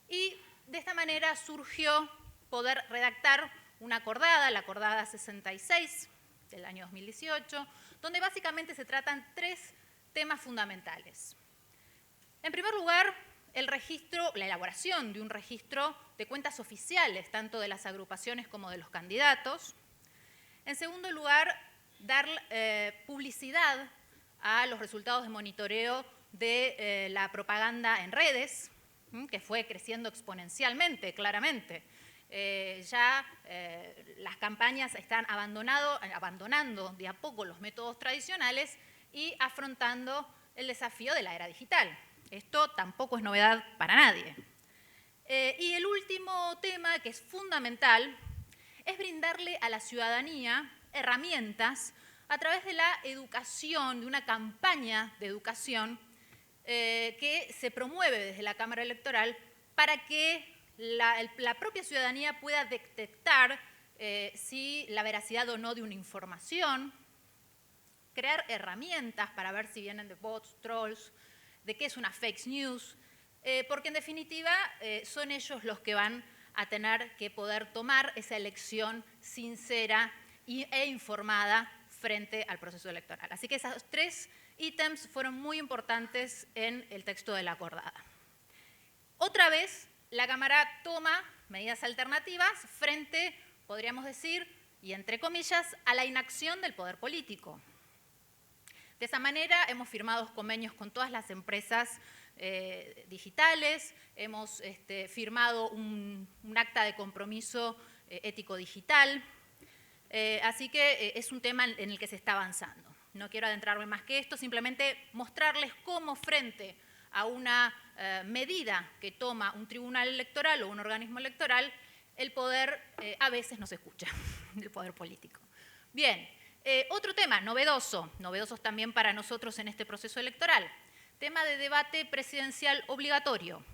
y de esta manera surgió poder redactar una acordada, la acordada 66 del año 2018, donde básicamente se tratan 3 temas fundamentales. En primer lugar, la elaboración de un registro de cuentas oficiales, tanto de las agrupaciones como de los candidatos. En segundo lugar, dar publicidad a los resultados de monitoreo de la propaganda en redes, que fue creciendo exponencialmente, claramente. Las campañas están abandonando de a poco los métodos tradicionales y afrontando el desafío de la era digital. Esto tampoco es novedad para nadie. Y el último tema, que es fundamental, es brindarle a la ciudadanía herramientas a través de la educación, de una campaña de educación que se promueve desde la Cámara Electoral para que la propia ciudadanía pueda detectar si la veracidad o no de una información, crear herramientas para ver si vienen de bots, trolls, de qué es una fake news, porque en definitiva son ellos los que van a tener que poder tomar esa elección sincera e informada frente al proceso electoral. Así que esos 3 ítems fueron muy importantes en el texto de la acordada. Otra vez, la Cámara toma medidas alternativas frente, podríamos decir, y entre comillas, a la inacción del poder político. De esa manera hemos firmado convenios con todas las empresas digitales, hemos firmado un acta de compromiso ético digital, así que es un tema en el que se está avanzando. No quiero adentrarme más que esto, simplemente mostrarles cómo frente a una medida que toma un tribunal electoral o un organismo electoral, el poder a veces no se escucha, el poder político. Bien, otro tema novedosos también para nosotros en este proceso electoral, tema de debate presidencial obligatorio.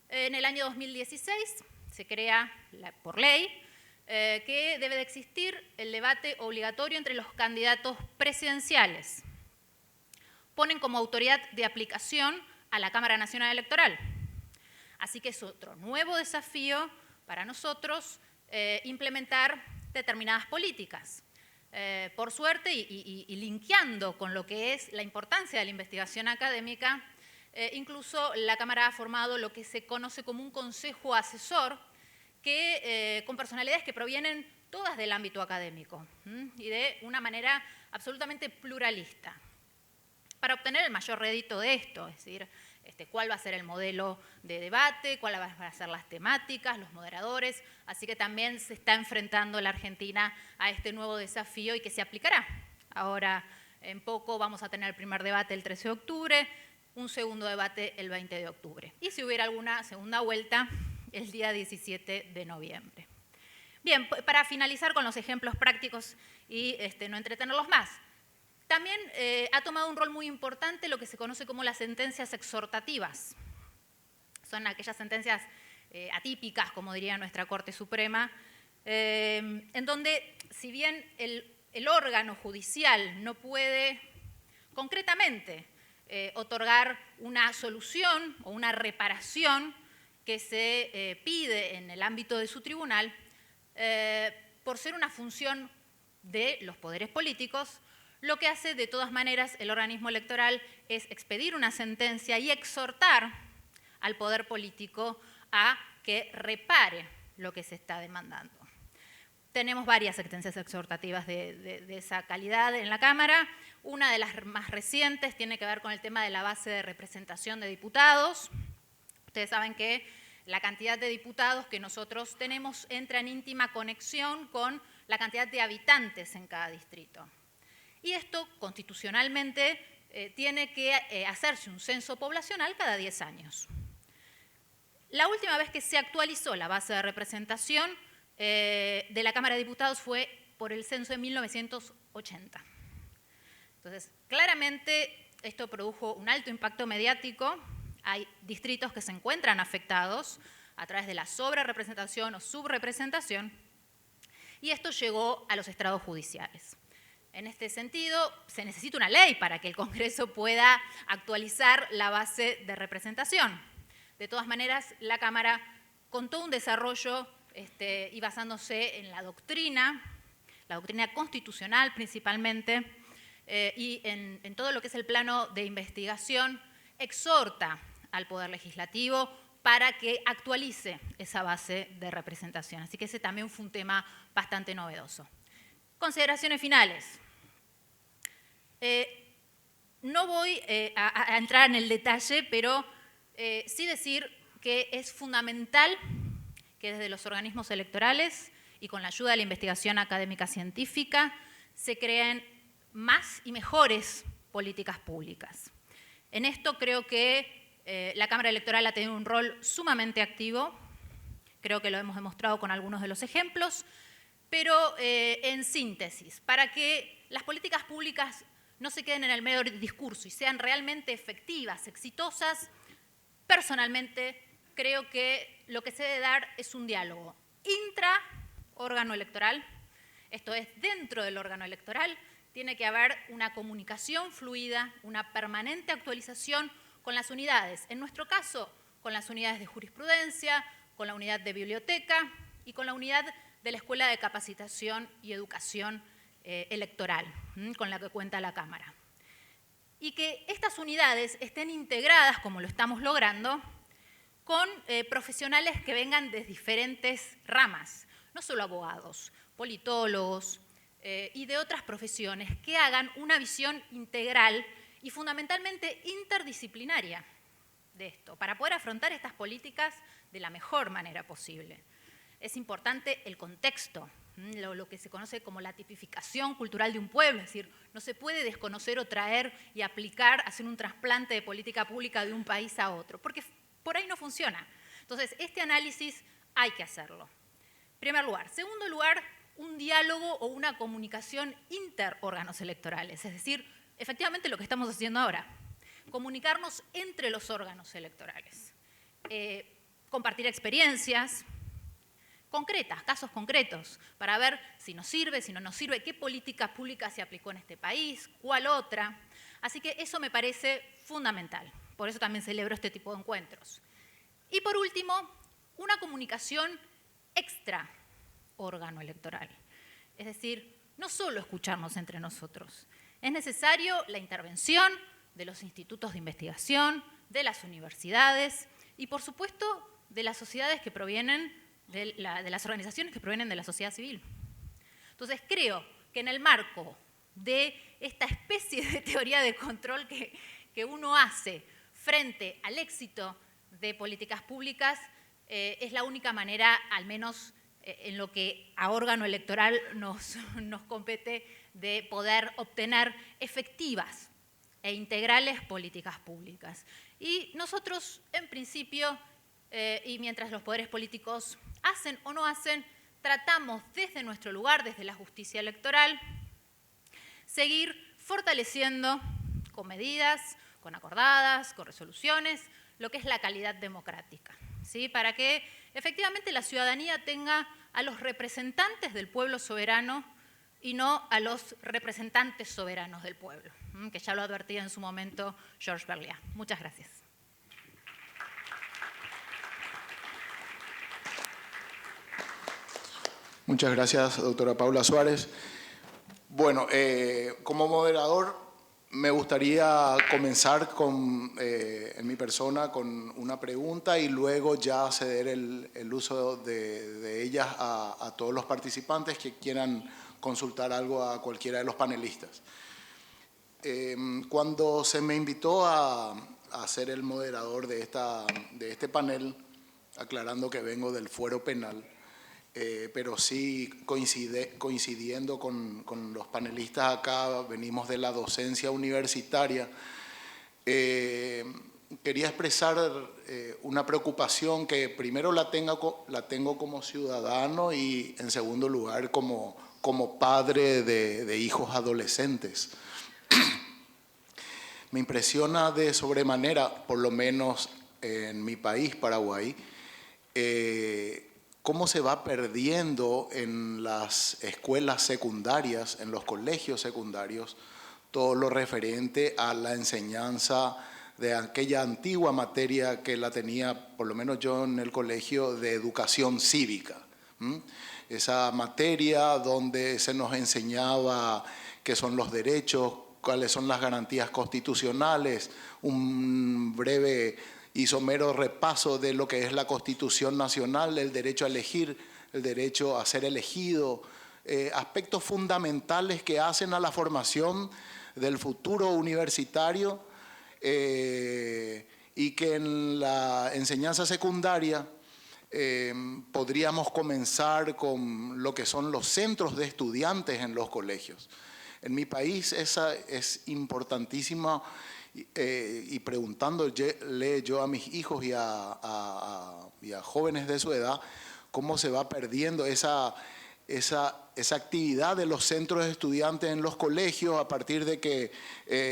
En el año 2016 se crea por ley que debe de existir el debate obligatorio entre los candidatos presidenciales. Ponen como autoridad de aplicación a la Cámara Nacional Electoral. Así que es otro nuevo desafío para nosotros implementar determinadas políticas. Por suerte, y linkeando con lo que es la importancia de la investigación académica, incluso la Cámara ha formado lo que se conoce como un consejo asesor con personalidades que provienen todas del ámbito académico y de una manera absolutamente pluralista, para obtener el mayor rédito de esto, es decir, cuál va a ser el modelo de debate, cuáles van a ser las temáticas, los moderadores, así que también se está enfrentando la Argentina a este nuevo desafío y que se aplicará. Ahora, en poco vamos a tener el primer debate el 13 de octubre, un segundo debate el 20 de octubre, y si hubiera alguna segunda vuelta, el día 17 de noviembre. Bien, para finalizar con los ejemplos prácticos y no entretenerlos más, también ha tomado un rol muy importante lo que se conoce como las sentencias exhortativas. Son aquellas sentencias atípicas, como diría nuestra Corte Suprema, en donde, si bien el órgano judicial no puede concretamente otorgar una solución o una reparación que se pide en el ámbito de su tribunal, por ser una función de los poderes políticos, lo que hace de todas maneras el organismo electoral es expedir una sentencia y exhortar al poder político a que repare lo que se está demandando. Tenemos varias sentencias exhortativas de esa calidad en la Cámara. Una de las más recientes tiene que ver con el tema de la base de representación de diputados. Ustedes saben que la cantidad de diputados que nosotros tenemos entra en íntima conexión con la cantidad de habitantes en cada distrito. Y esto constitucionalmente tiene que hacerse un censo poblacional cada 10 años. La última vez que se actualizó la base de representación de la Cámara de Diputados fue por el censo de 1980. Entonces, claramente esto produjo un alto impacto mediático. Hay distritos que se encuentran afectados a través de la sobrerepresentación o subrepresentación, y esto llegó a los estrados judiciales. En este sentido, se necesita una ley para que el Congreso pueda actualizar la base de representación. De todas maneras, la Cámara, con todo un desarrollo y basándose en la doctrina constitucional principalmente, y en todo lo que es el plano de investigación, exhorta al Poder Legislativo para que actualice esa base de representación. Así que ese también fue un tema bastante novedoso. Consideraciones finales. No voy a entrar en el detalle, pero sí decir que es fundamental que desde los organismos electorales y con la ayuda de la investigación académica científica se creen más y mejores políticas públicas. En esto creo que la Cámara Electoral ha tenido un rol sumamente activo, creo que lo hemos demostrado con algunos de los ejemplos, pero en síntesis, para que las políticas públicas no se queden en el mero discurso y sean realmente efectivas, exitosas, personalmente creo que lo que se debe dar es un diálogo intra-órgano electoral, esto es, dentro del órgano electoral, tiene que haber una comunicación fluida, una permanente actualización con las unidades. En nuestro caso, con las unidades de jurisprudencia, con la unidad de biblioteca y con la unidad de la Escuela de Capacitación y Educación Electoral, con la que cuenta la Cámara. Y que estas unidades estén integradas, como lo estamos logrando, con profesionales que vengan de diferentes ramas, no solo abogados, politólogos y de otras profesiones, que hagan una visión integral y fundamentalmente interdisciplinaria de esto, para poder afrontar estas políticas de la mejor manera posible. Es importante el contexto, lo que se conoce como la tipificación cultural de un pueblo, es decir, no se puede desconocer o traer y aplicar, hacer un trasplante de política pública de un país a otro, porque por ahí no funciona. Entonces, este análisis hay que hacerlo. En primer lugar. Segundo lugar, un diálogo o una comunicación interórganos electorales, es decir, efectivamente lo que estamos haciendo ahora, comunicarnos entre los órganos electorales, compartir experiencias concretas, casos concretos, para ver si nos sirve, si no nos sirve, qué política pública se aplicó en este país, cuál otra. Así que eso me parece fundamental, por eso también celebro este tipo de encuentros. Y por último, una comunicación extra órgano electoral, es decir, no solo escucharnos entre nosotros, es necesario la intervención de los institutos de investigación, de las universidades y, por supuesto, de las sociedades que provienen de las organizaciones que provienen de la sociedad civil. Entonces, creo que en el marco de esta especie de teoría de control que uno hace frente al éxito de políticas públicas, es la única manera, al menos en lo que a órgano electoral nos compete, de poder obtener efectivas e integrales políticas públicas. Y nosotros, en principio, y mientras los poderes políticos hacen o no hacen, tratamos desde nuestro lugar, desde la justicia electoral, seguir fortaleciendo con medidas, con acordadas, con resoluciones, lo que es la calidad democrática, ¿sí? Para que efectivamente la ciudadanía tenga a los representantes del pueblo soberano y no a los representantes soberanos del pueblo, que ya lo advertía en su momento Georges Berliat. Muchas gracias. Muchas gracias, doctora Paula Suárez. Bueno, como moderador me gustaría comenzar en mi persona con una pregunta y luego ya ceder el uso de ellas a todos los participantes que quieran consultar algo a cualquiera de los panelistas. Cuando se me invitó a ser el moderador de este panel, aclarando que vengo del fuero penal, pero sí coincidiendo con los panelistas acá, venimos de la docencia universitaria, quería expresar una preocupación que primero la tengo como ciudadano y en segundo lugar como padre de hijos adolescentes. Me impresiona de sobremanera, por lo menos en mi país, Paraguay, cómo se va perdiendo en las escuelas secundarias, en los colegios secundarios, todo lo referente a la enseñanza de aquella antigua materia que la tenía, por lo menos yo en el colegio, de educación cívica. Esa materia donde se nos enseñaba qué son los derechos, cuáles son las garantías constitucionales, un breve y somero repaso de lo que es la Constitución Nacional, el derecho a elegir, el derecho a ser elegido, aspectos fundamentales que hacen a la formación del futuro universitario y que en la enseñanza secundaria podríamos comenzar con lo que son los centros de estudiantes en los colegios. En mi país esa es importantísima. Y preguntándole yo a mis hijos y a jóvenes de su edad, cómo se va perdiendo esa actividad de los centros de estudiantes en los colegios a partir de que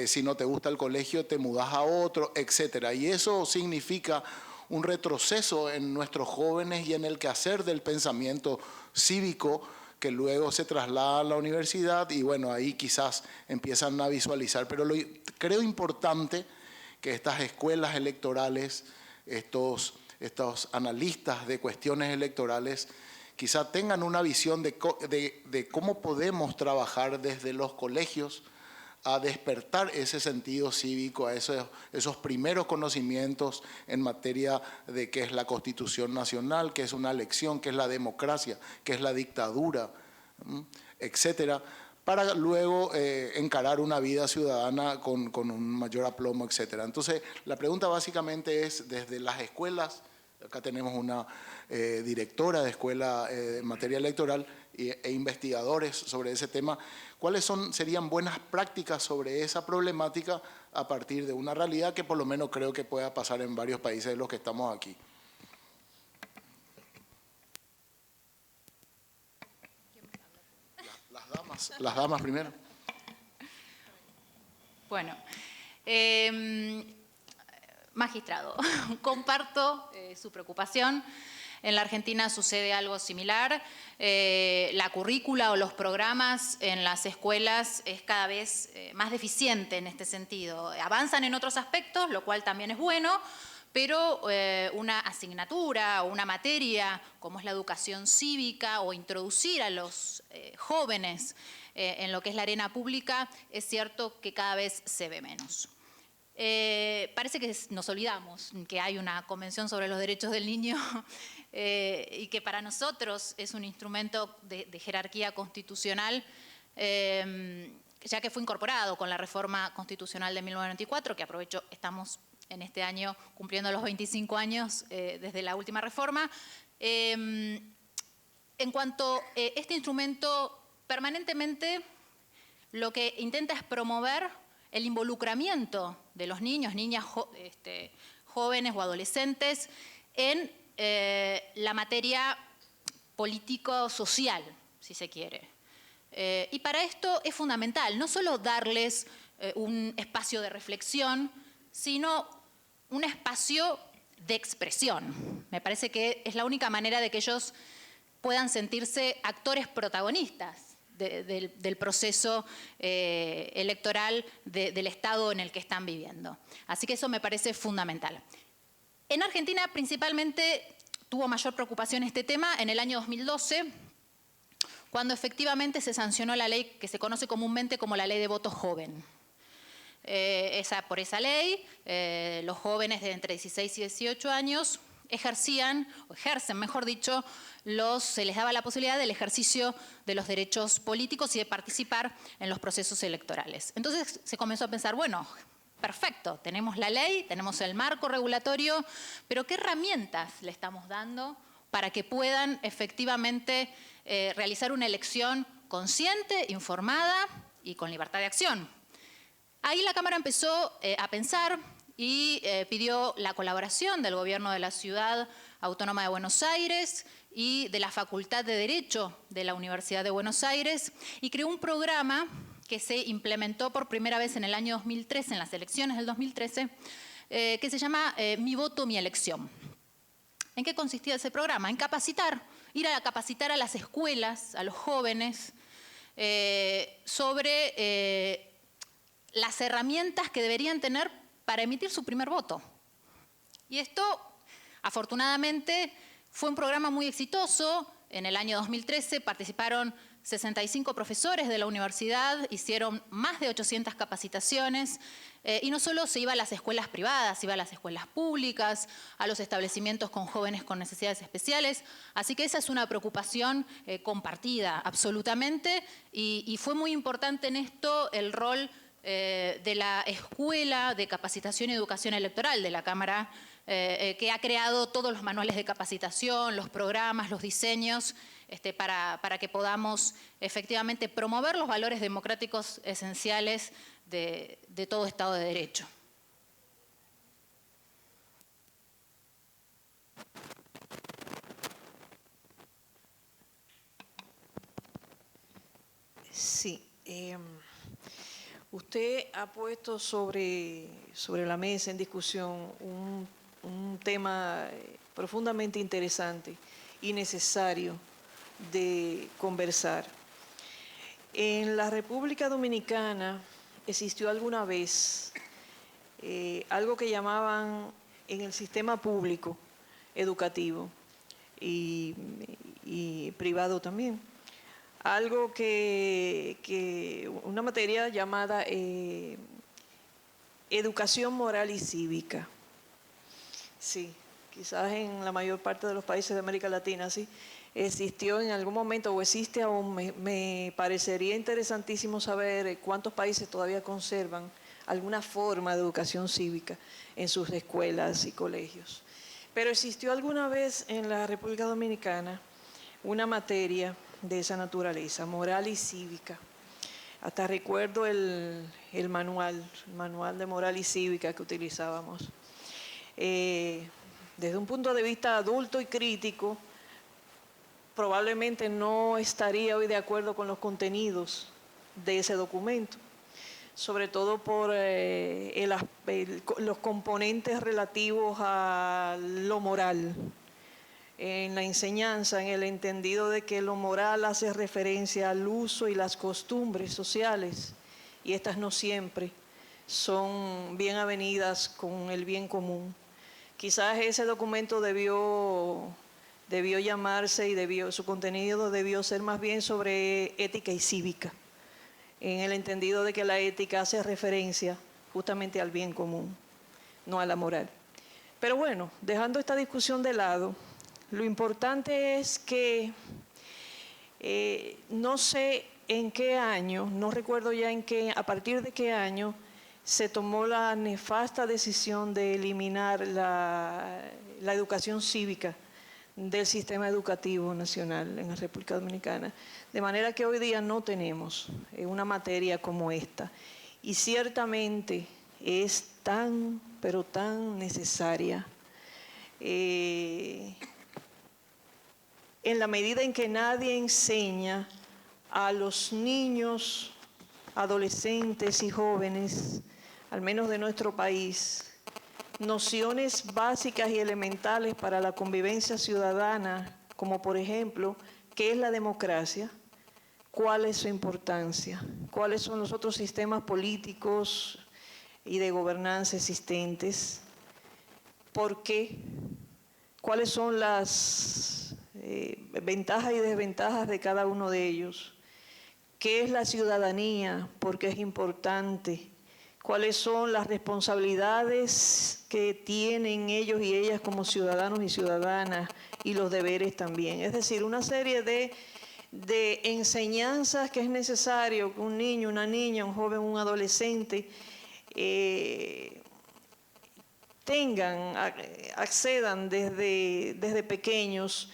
si no te gusta el colegio te mudas a otro, etc. Y eso significa un retroceso en nuestros jóvenes y en el quehacer del pensamiento cívico que luego se traslada a la universidad y bueno, ahí quizás empiezan a visualizar. Pero creo importante que estas escuelas electorales, estos analistas de cuestiones electorales, quizás tengan una visión de cómo podemos trabajar desde los colegios a despertar ese sentido cívico, a esos primeros conocimientos en materia de qué es la Constitución Nacional, qué es una elección, qué es la democracia, qué es la dictadura, etcétera, para luego encarar una vida ciudadana con un mayor aplomo, etcétera. Entonces, la pregunta básicamente es, desde las escuelas, acá tenemos una directora de escuela en materia electoral e investigadores sobre ese tema, ¿cuáles serían buenas prácticas sobre esa problemática a partir de una realidad que por lo menos creo que pueda pasar en varios países de los que estamos aquí? Las damas primero. Bueno, magistrado, comparto su preocupación. En la Argentina sucede algo similar. La currícula o los programas en las escuelas es cada vez más deficiente en este sentido. Avanzan en otros aspectos, lo cual también es bueno, pero una asignatura o una materia como es la educación cívica o introducir a los jóvenes en lo que es la arena pública, es cierto que cada vez se ve menos. Parece que nos olvidamos que hay una Convención sobre los Derechos del Niño y que para nosotros es un instrumento de jerarquía constitucional, ya que fue incorporado con la reforma constitucional de 1994, que aprovecho, estamos en este año cumpliendo los 25 años desde la última reforma. En cuanto a este instrumento, permanentemente lo que intenta es promover el involucramiento de los niños, niñas, jóvenes o adolescentes en la materia político-social, si se quiere. Y para esto es fundamental no solo darles un espacio de reflexión, sino un espacio de expresión. Me parece que es la única manera de que ellos puedan sentirse actores protagonistas del proceso electoral del Estado en el que están viviendo. Así que eso me parece fundamental. En Argentina principalmente tuvo mayor preocupación este tema en el año 2012, cuando efectivamente se sancionó la ley que se conoce comúnmente como la Ley de Voto Joven. Por esa ley, los jóvenes de entre 16 y 18 años ejercen, mejor dicho, se les daba la posibilidad del ejercicio de los derechos políticos y de participar en los procesos electorales. Entonces se comenzó a pensar, bueno, perfecto, tenemos la ley, tenemos el marco regulatorio, pero ¿qué herramientas le estamos dando para que puedan efectivamente realizar una elección consciente, informada y con libertad de acción? Ahí la Cámara empezó a pensar y pidió la colaboración del Gobierno de la Ciudad Autónoma de Buenos Aires y de la Facultad de Derecho de la Universidad de Buenos Aires y creó un programa que se implementó por primera vez en el año 2013, en las elecciones del 2013, que se llama Mi Voto, Mi Elección. ¿En qué consistía ese programa? En ir a capacitar a las escuelas, a los jóvenes, sobre las herramientas que deberían tener para emitir su primer voto. Y esto, afortunadamente, fue un programa muy exitoso. En el año 2013 participaron 65 profesores de la universidad, hicieron más de 800 capacitaciones, y no solo se iba a las escuelas privadas, iba a las escuelas públicas, a los establecimientos con jóvenes con necesidades especiales. Así que esa es una preocupación compartida, absolutamente, y fue muy importante en esto el rol de la Escuela de Capacitación y Educación Electoral de la Cámara, que ha creado todos los manuales de capacitación, los programas, los diseños, para que podamos efectivamente promover los valores democráticos esenciales de todo Estado de Derecho. Sí. Usted ha puesto sobre la mesa en discusión un tema profundamente interesante y necesario de conversar. En la República Dominicana existió alguna vez algo que llamaban en el sistema público educativo y privado también, algo una materia llamada educación moral y cívica. Sí, quizás en la mayor parte de los países de América Latina, sí, existió en algún momento o existe aún. Me parecería interesantísimo saber cuántos países todavía conservan alguna forma de educación cívica en sus escuelas y colegios. Pero existió alguna vez en la República Dominicana una materia de esa naturaleza, moral y cívica. Hasta recuerdo el manual de moral y cívica que utilizábamos. Desde un punto de vista adulto y crítico, probablemente no estaría hoy de acuerdo con los contenidos de ese documento, sobre todo por los componentes relativos a lo moral en la enseñanza, en el entendido de que lo moral hace referencia al uso y las costumbres sociales, y estas no siempre son bien avenidas con el bien común. Quizás ese documento debió llamarse y su contenido debió ser más bien sobre ética y cívica, en el entendido de que la ética hace referencia justamente al bien común, no a la moral. Pero bueno, dejando esta discusión de lado, lo importante es que no sé en qué año, no recuerdo ya a partir de qué año se tomó la nefasta decisión de eliminar la educación cívica del sistema educativo nacional en la República Dominicana. De manera que hoy día no tenemos una materia como esta. Y ciertamente es tan, pero tan necesaria. En la medida en que nadie enseña a los niños, adolescentes y jóvenes, al menos de nuestro país, nociones básicas y elementales para la convivencia ciudadana, como por ejemplo, ¿qué es la democracia? ¿cuál es su importancia? ¿Cuáles son los otros sistemas políticos y de gobernanza existentes? ¿Por qué? ¿Cuáles son las ventajas y desventajas de cada uno de ellos? ¿Qué es la ciudadanía? ¿Por qué es importante? ¿Cuáles son las responsabilidades que tienen ellos y ellas como ciudadanos y ciudadanas y los deberes también? Es decir, una serie de enseñanzas que es necesario que un niño, una niña, un joven, un adolescente accedan desde pequeños,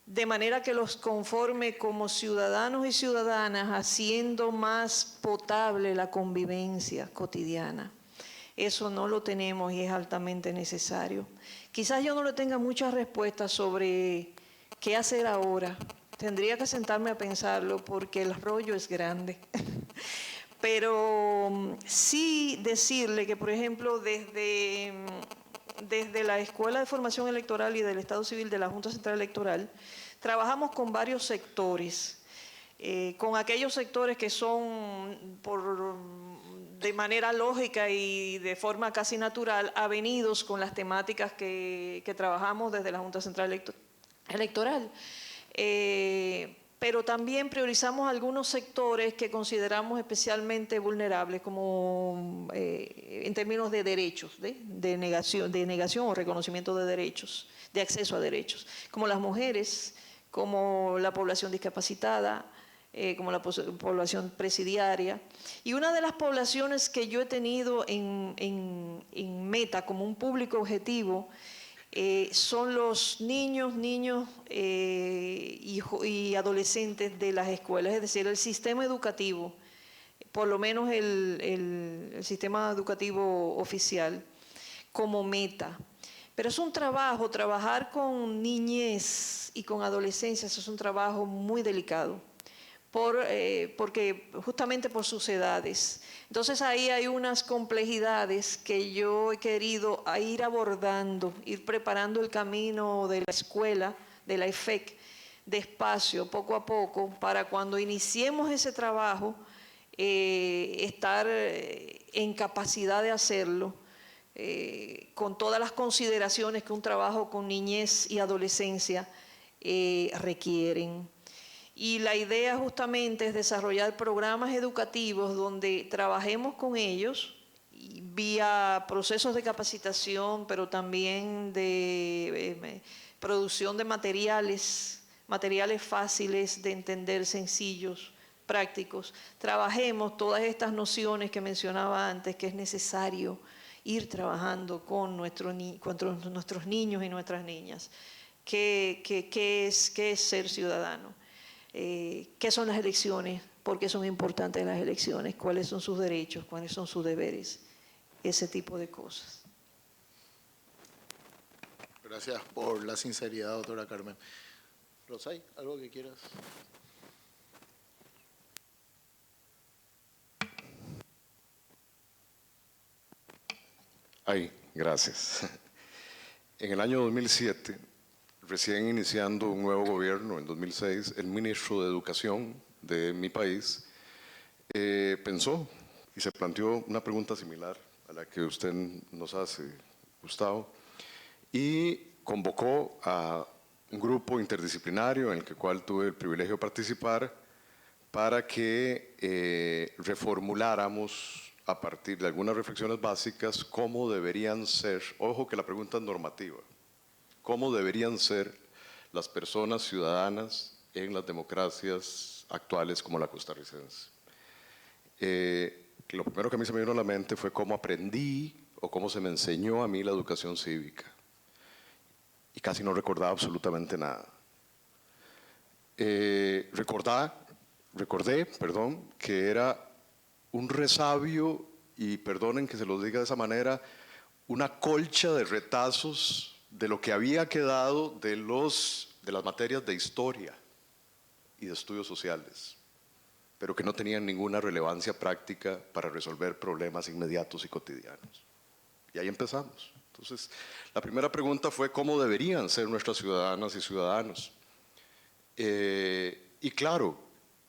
de manera que los conforme como ciudadanos y ciudadanas, haciendo más potable la convivencia cotidiana. Eso no lo tenemos y es altamente necesario. Quizás yo no le tenga muchas respuestas sobre qué hacer ahora. Tendría que sentarme a pensarlo porque el rollo es grande. Pero sí decirle que, por ejemplo, desde la Escuela de Formación Electoral y del Estado Civil de la Junta Central Electoral, trabajamos con varios sectores, con aquellos sectores que son de manera lógica y de forma casi natural avenidos con las temáticas que trabajamos desde la Junta Central Electoral. Pero también priorizamos algunos sectores que consideramos especialmente vulnerables, como en términos de derechos, de negación o reconocimiento de derechos, de acceso a derechos, como las mujeres, como la población discapacitada, como la población presidiaria. Y una de las poblaciones que yo he tenido en meta como un público objetivo son los niños y adolescentes de las escuelas, es decir, el sistema educativo, por lo menos el sistema educativo oficial, como meta. Pero es un trabajar con niñez y con adolescencia, eso es un trabajo muy delicado, porque justamente por sus edades. Entonces ahí hay unas complejidades que yo he querido ir abordando, ir preparando el camino de la escuela, de la EFEC, despacio, poco a poco, para cuando iniciemos ese trabajo, estar en capacidad de hacerlo, con todas las consideraciones que un trabajo con niñez y adolescencia requieren. Y la idea justamente es desarrollar programas educativos donde trabajemos con ellos vía procesos de capacitación, pero también de producción de materiales fáciles de entender, sencillos, prácticos. Trabajemos todas estas nociones que mencionaba antes, que es necesario ir trabajando con nuestros niños y nuestras niñas. ¿Qué es ser ciudadano? ¿Qué son las elecciones? ¿Por qué son importantes las elecciones? ¿Cuáles son sus derechos? ¿Cuáles son sus deberes? Ese tipo de cosas. Gracias por la sinceridad, doctora Carmen. Rosay, ¿algo que quieras? Gracias. En el año 2007, recién iniciando un nuevo gobierno, en 2006, el ministro de Educación de mi país pensó y se planteó una pregunta similar a la que usted nos hace, Gustavo, y convocó a un grupo interdisciplinario en el cual tuve el privilegio de participar para que reformuláramos a partir de algunas reflexiones básicas cómo deberían ser, ojo que la pregunta es normativa, cómo deberían ser las personas ciudadanas en las democracias actuales como la costarricense. Lo primero que a mí se me vino a la mente fue cómo aprendí o cómo se me enseñó a mí la educación cívica. Y casi no recordaba absolutamente nada. Recordé, que era un resabio, y perdonen que se lo diga de esa manera, una colcha de retazos de lo que había quedado de las materias de historia y de estudios sociales, pero que no tenían ninguna relevancia práctica para resolver problemas inmediatos y cotidianos. Y ahí empezamos. Entonces, la primera pregunta fue cómo deberían ser nuestras ciudadanas y ciudadanos. Y claro,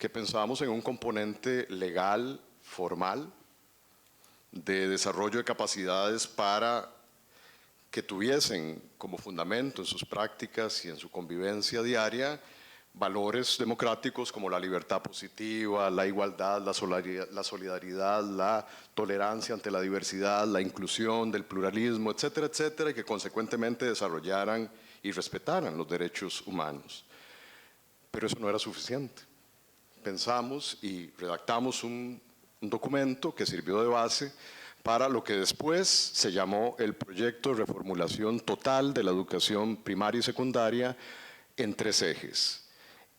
que pensábamos en un componente legal, formal, de desarrollo de capacidades para que tuviesen como fundamento en sus prácticas y en su convivencia diaria valores democráticos como la libertad positiva, la igualdad, la solidaridad, la tolerancia ante la diversidad, la inclusión del pluralismo, etcétera, etcétera, y que consecuentemente desarrollaran y respetaran los derechos humanos. Pero eso no era suficiente. Pensamos y redactamos un documento que sirvió de base para lo que después se llamó el proyecto de reformulación total de la educación primaria y secundaria en 3 ejes: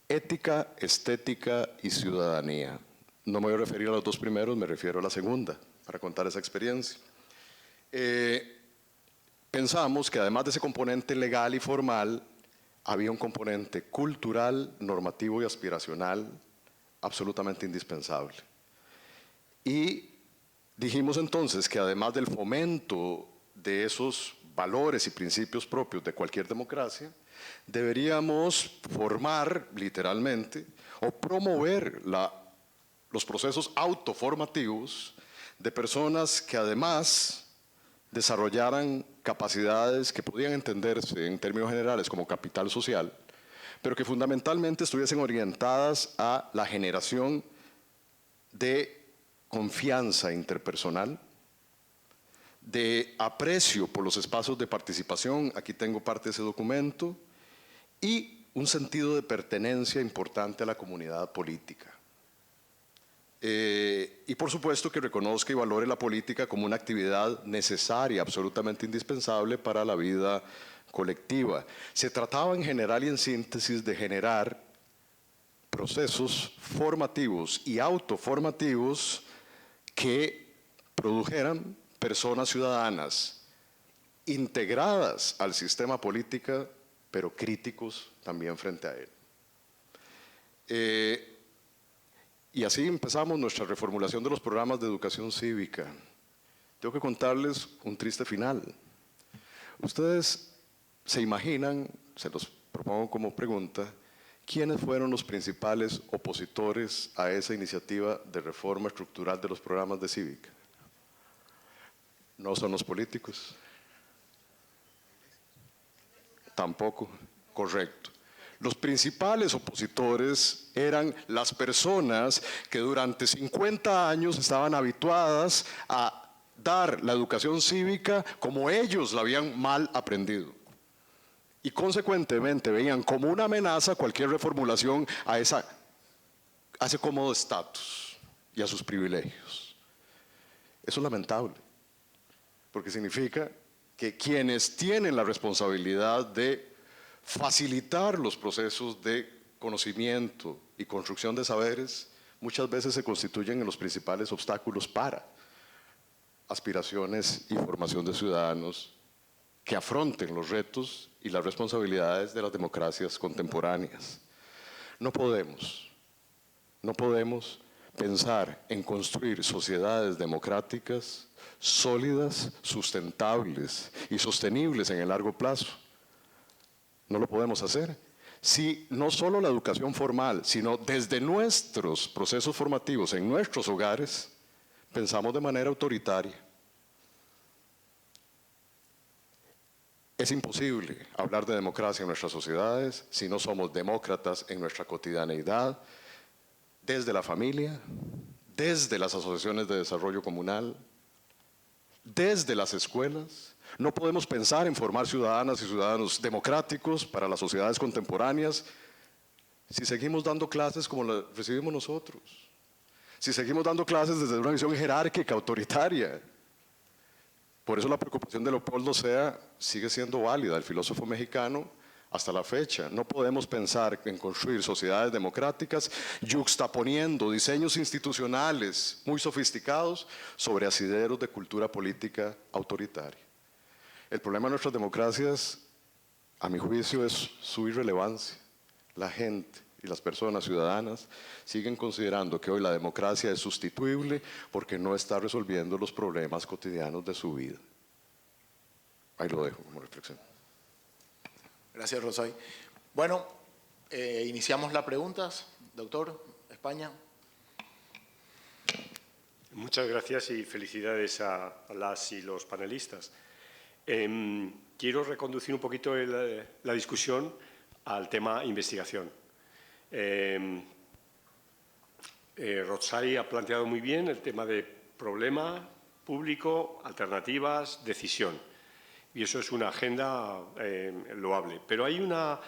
ética, estética y ciudadanía. No me voy a referir a los 2 primeros, me refiero a la segunda, para contar esa experiencia. Pensamos que además de ese componente legal y formal, había un componente cultural, normativo y aspiracional absolutamente indispensable. Y dijimos entonces que además del fomento de esos valores y principios propios de cualquier democracia, deberíamos formar literalmente o promover los procesos autoformativos de personas que además desarrollaran capacidades que podían entenderse en términos generales como capital social, pero que fundamentalmente estuviesen orientadas a la generación de confianza interpersonal, de aprecio por los espacios de participación, aquí tengo parte de ese documento, y un sentido de pertenencia importante a la comunidad política. Y por supuesto que reconozca y valore la política como una actividad necesaria, absolutamente indispensable para la vida colectiva. Se trataba en general y en síntesis de generar procesos formativos y autoformativos que produjeran personas ciudadanas integradas al sistema político, pero críticos también frente a él. Y así empezamos nuestra reformulación de los programas de educación cívica. Tengo que contarles un triste final. Ustedes se imaginan, se los propongo como pregunta, ¿quiénes fueron los principales opositores a esa iniciativa de reforma estructural de los programas de cívica? No son los políticos. Tampoco, correcto. Los principales opositores eran las personas que durante 50 años estaban habituadas a dar la educación cívica como ellos la habían mal aprendido. Y consecuentemente veían como una amenaza cualquier reformulación a ese cómodo estatus y a sus privilegios. Eso es lamentable, porque significa que quienes tienen la responsabilidad de facilitar los procesos de conocimiento y construcción de saberes muchas veces se constituyen en los principales obstáculos para aspiraciones y formación de ciudadanos que afronten los retos y las responsabilidades de las democracias contemporáneas. No podemos pensar en construir sociedades democráticas sólidas, sustentables y sostenibles en el largo plazo. No lo podemos hacer si no solo la educación formal, sino desde nuestros procesos formativos en nuestros hogares, pensamos de manera autoritaria. Es imposible hablar de democracia en nuestras sociedades si no somos demócratas en nuestra cotidianeidad, desde la familia, desde las asociaciones de desarrollo comunal, desde las escuelas. No podemos pensar en formar ciudadanas y ciudadanos democráticos para las sociedades contemporáneas si seguimos dando clases como las recibimos nosotros, si seguimos dando clases desde una visión jerárquica, autoritaria. Por eso la preocupación de Leopoldo Sea sigue siendo válida, el filósofo mexicano, hasta la fecha. No podemos pensar en construir sociedades democráticas yuxtaponiendo diseños institucionales muy sofisticados sobre asideros de cultura política autoritaria. El problema de nuestras democracias, a mi juicio, es su irrelevancia. La gente y las personas ciudadanas siguen considerando que hoy la democracia es sustituible porque no está resolviendo los problemas cotidianos de su vida. Ahí lo dejo como reflexión. Gracias, Rosay. Bueno, iniciamos las preguntas. Doctor, España. Muchas gracias y felicidades a las y los panelistas. Quiero reconducir un poquito la discusión al tema investigación. Rotzai ha planteado muy bien el tema de problema, público, alternativas, decisión. Y eso es una agenda loable. Pero hay una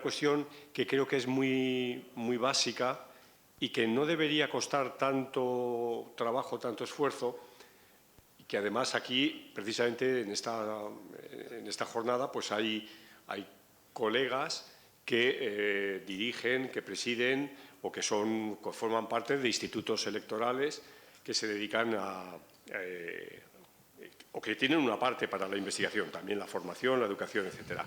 cuestión que creo que es muy básica y que no debería costar tanto trabajo, tanto esfuerzo, y que además aquí, precisamente en esta jornada, pues hay colegas que dirigen, que presiden o que forman parte de institutos electorales que se dedican o que tienen una parte para la investigación, también la formación, la educación, etc.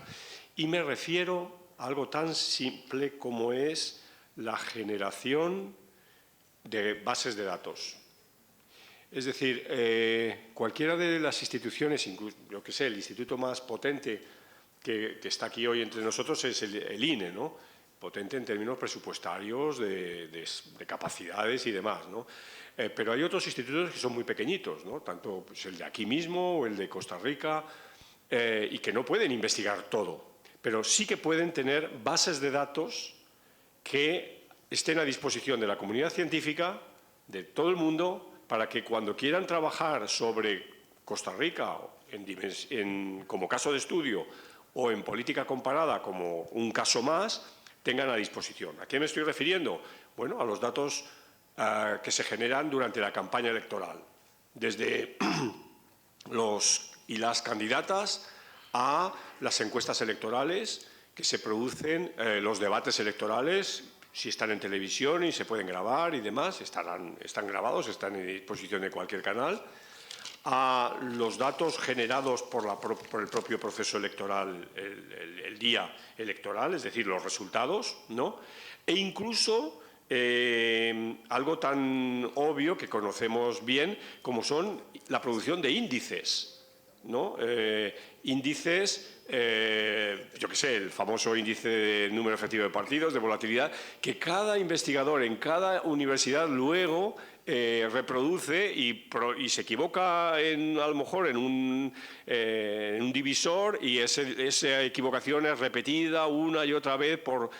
Y me refiero a algo tan simple como es la generación de bases de datos. Es decir, cualquiera de las instituciones, incluso, yo que sé, el instituto más potente que está aquí hoy entre nosotros es el INE, ¿no? Potente en términos presupuestarios, de capacidades y demás, ¿no? Pero hay otros institutos que son muy pequeñitos, ¿no? Tanto pues, el de aquí mismo o el de Costa Rica, y que no pueden investigar todo, pero sí que pueden tener bases de datos que estén a disposición de la comunidad científica, de todo el mundo, para que cuando quieran trabajar sobre Costa Rica como caso de estudio o en política comparada como un caso más, tengan a disposición. ¿A qué me estoy refiriendo? Bueno, a los datos que se generan durante la campaña electoral, desde los y las candidatas a las encuestas electorales que se producen, los debates electorales, si están en televisión y se pueden grabar y demás, están grabados, están a disposición de cualquier canal, a los datos generados por el propio proceso electoral el día electoral, es decir, los resultados, ¿no? E incluso algo tan obvio que conocemos bien como son la producción de índices, ¿no? Índices, yo qué sé, el famoso índice de número efectivo de partidos, de volatilidad, que cada investigador en cada universidad luego reproduce y se equivoca a lo mejor en un divisor, y esa equivocación es repetida una y otra vez por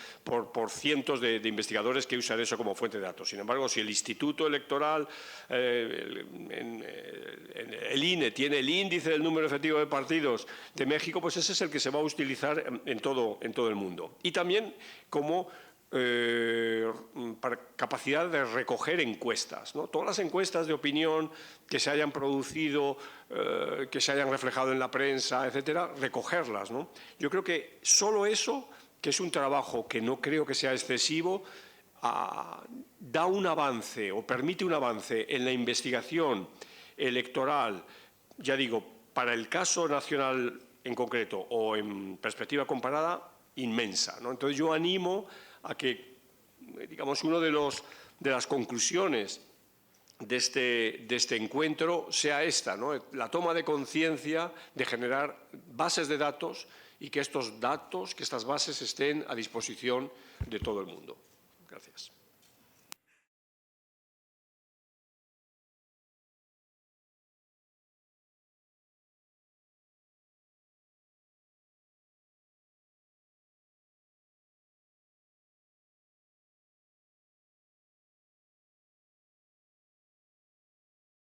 cientos de investigadores que usan eso como fuente de datos. Sin embargo, si el Instituto Electoral, el INE, tiene el índice del número efectivo de partidos de México, pues ese es el que se va a utilizar en todo el mundo. Y también como para capacidad de recoger encuestas, ¿no? Todas las encuestas de opinión que se hayan producido, que se hayan reflejado en la prensa, etcétera, recogerlas, ¿no? Yo creo que solo eso, que es un trabajo que no creo que sea excesivo, da un avance o permite un avance en la investigación electoral, ya digo, para el caso nacional en concreto o en perspectiva comparada, inmensa, ¿no? Entonces yo animo a que, digamos, una de las conclusiones de este encuentro sea esta, ¿no? La toma de conciencia de generar bases de datos y que estos datos, que estas bases estén a disposición de todo el mundo. Gracias.